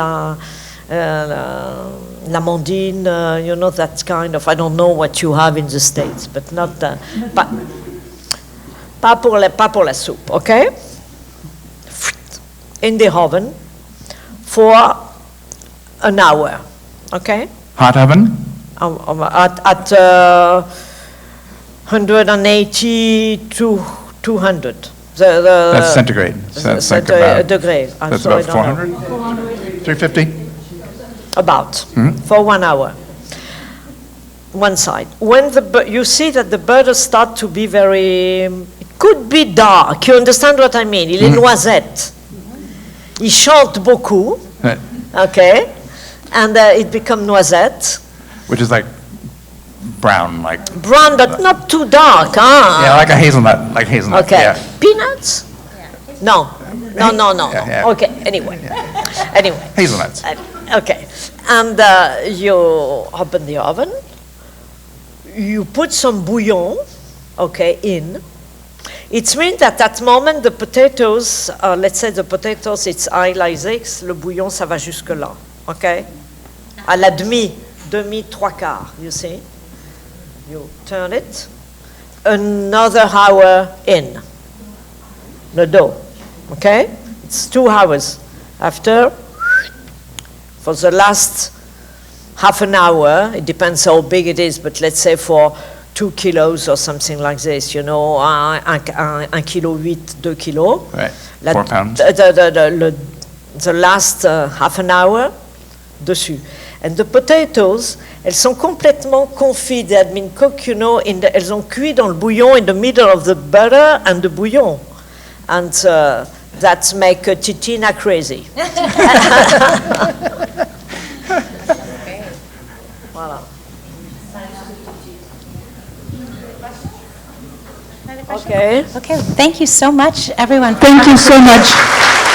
l'amandine, you know, that kind of. I don't know what you have in the States, but not. Pas pour la soupe, okay? In the oven for an hour, okay? Hot oven? At 180 to 200. That's centigrade. So that's like about, degree. that's about 400? 350? About, for 1 hour. One side. When you see that the butter start to be very, it could be dark. You understand what I mean? Il est noisette. Il chante beaucoup. Right. Okay, and it becomes noisette. Which is like brown, like. Brown, but not too dark, huh? Yeah, like a hazelnut, Okay. Yeah. Peanuts? No. Yeah. Okay. Anyway. Anyway. Hazelnuts. Okay. And you open the oven. You put some bouillon, okay, in. It means that at that moment, the potatoes, let's say the potatoes, it's high like this, le bouillon, ça va jusque là, okay? À la demi, 3/4, you see? You turn it. Another hour in the dough, okay? It's 2 hours. After, for the last half an hour, it depends how big it is, but let's say for 2 kilos or something like this, you know, 1,8 kilo, 2 kilos. Right, 4 pounds. The last half an hour, dessus. And the potatoes, elles sont complètement confit. They had been cooked, you know, elles ont cuit dans le bouillon in the middle of the butter and the bouillon. And that make Titina crazy. Okay. Okay, thank you so much, everyone. Thank you so much.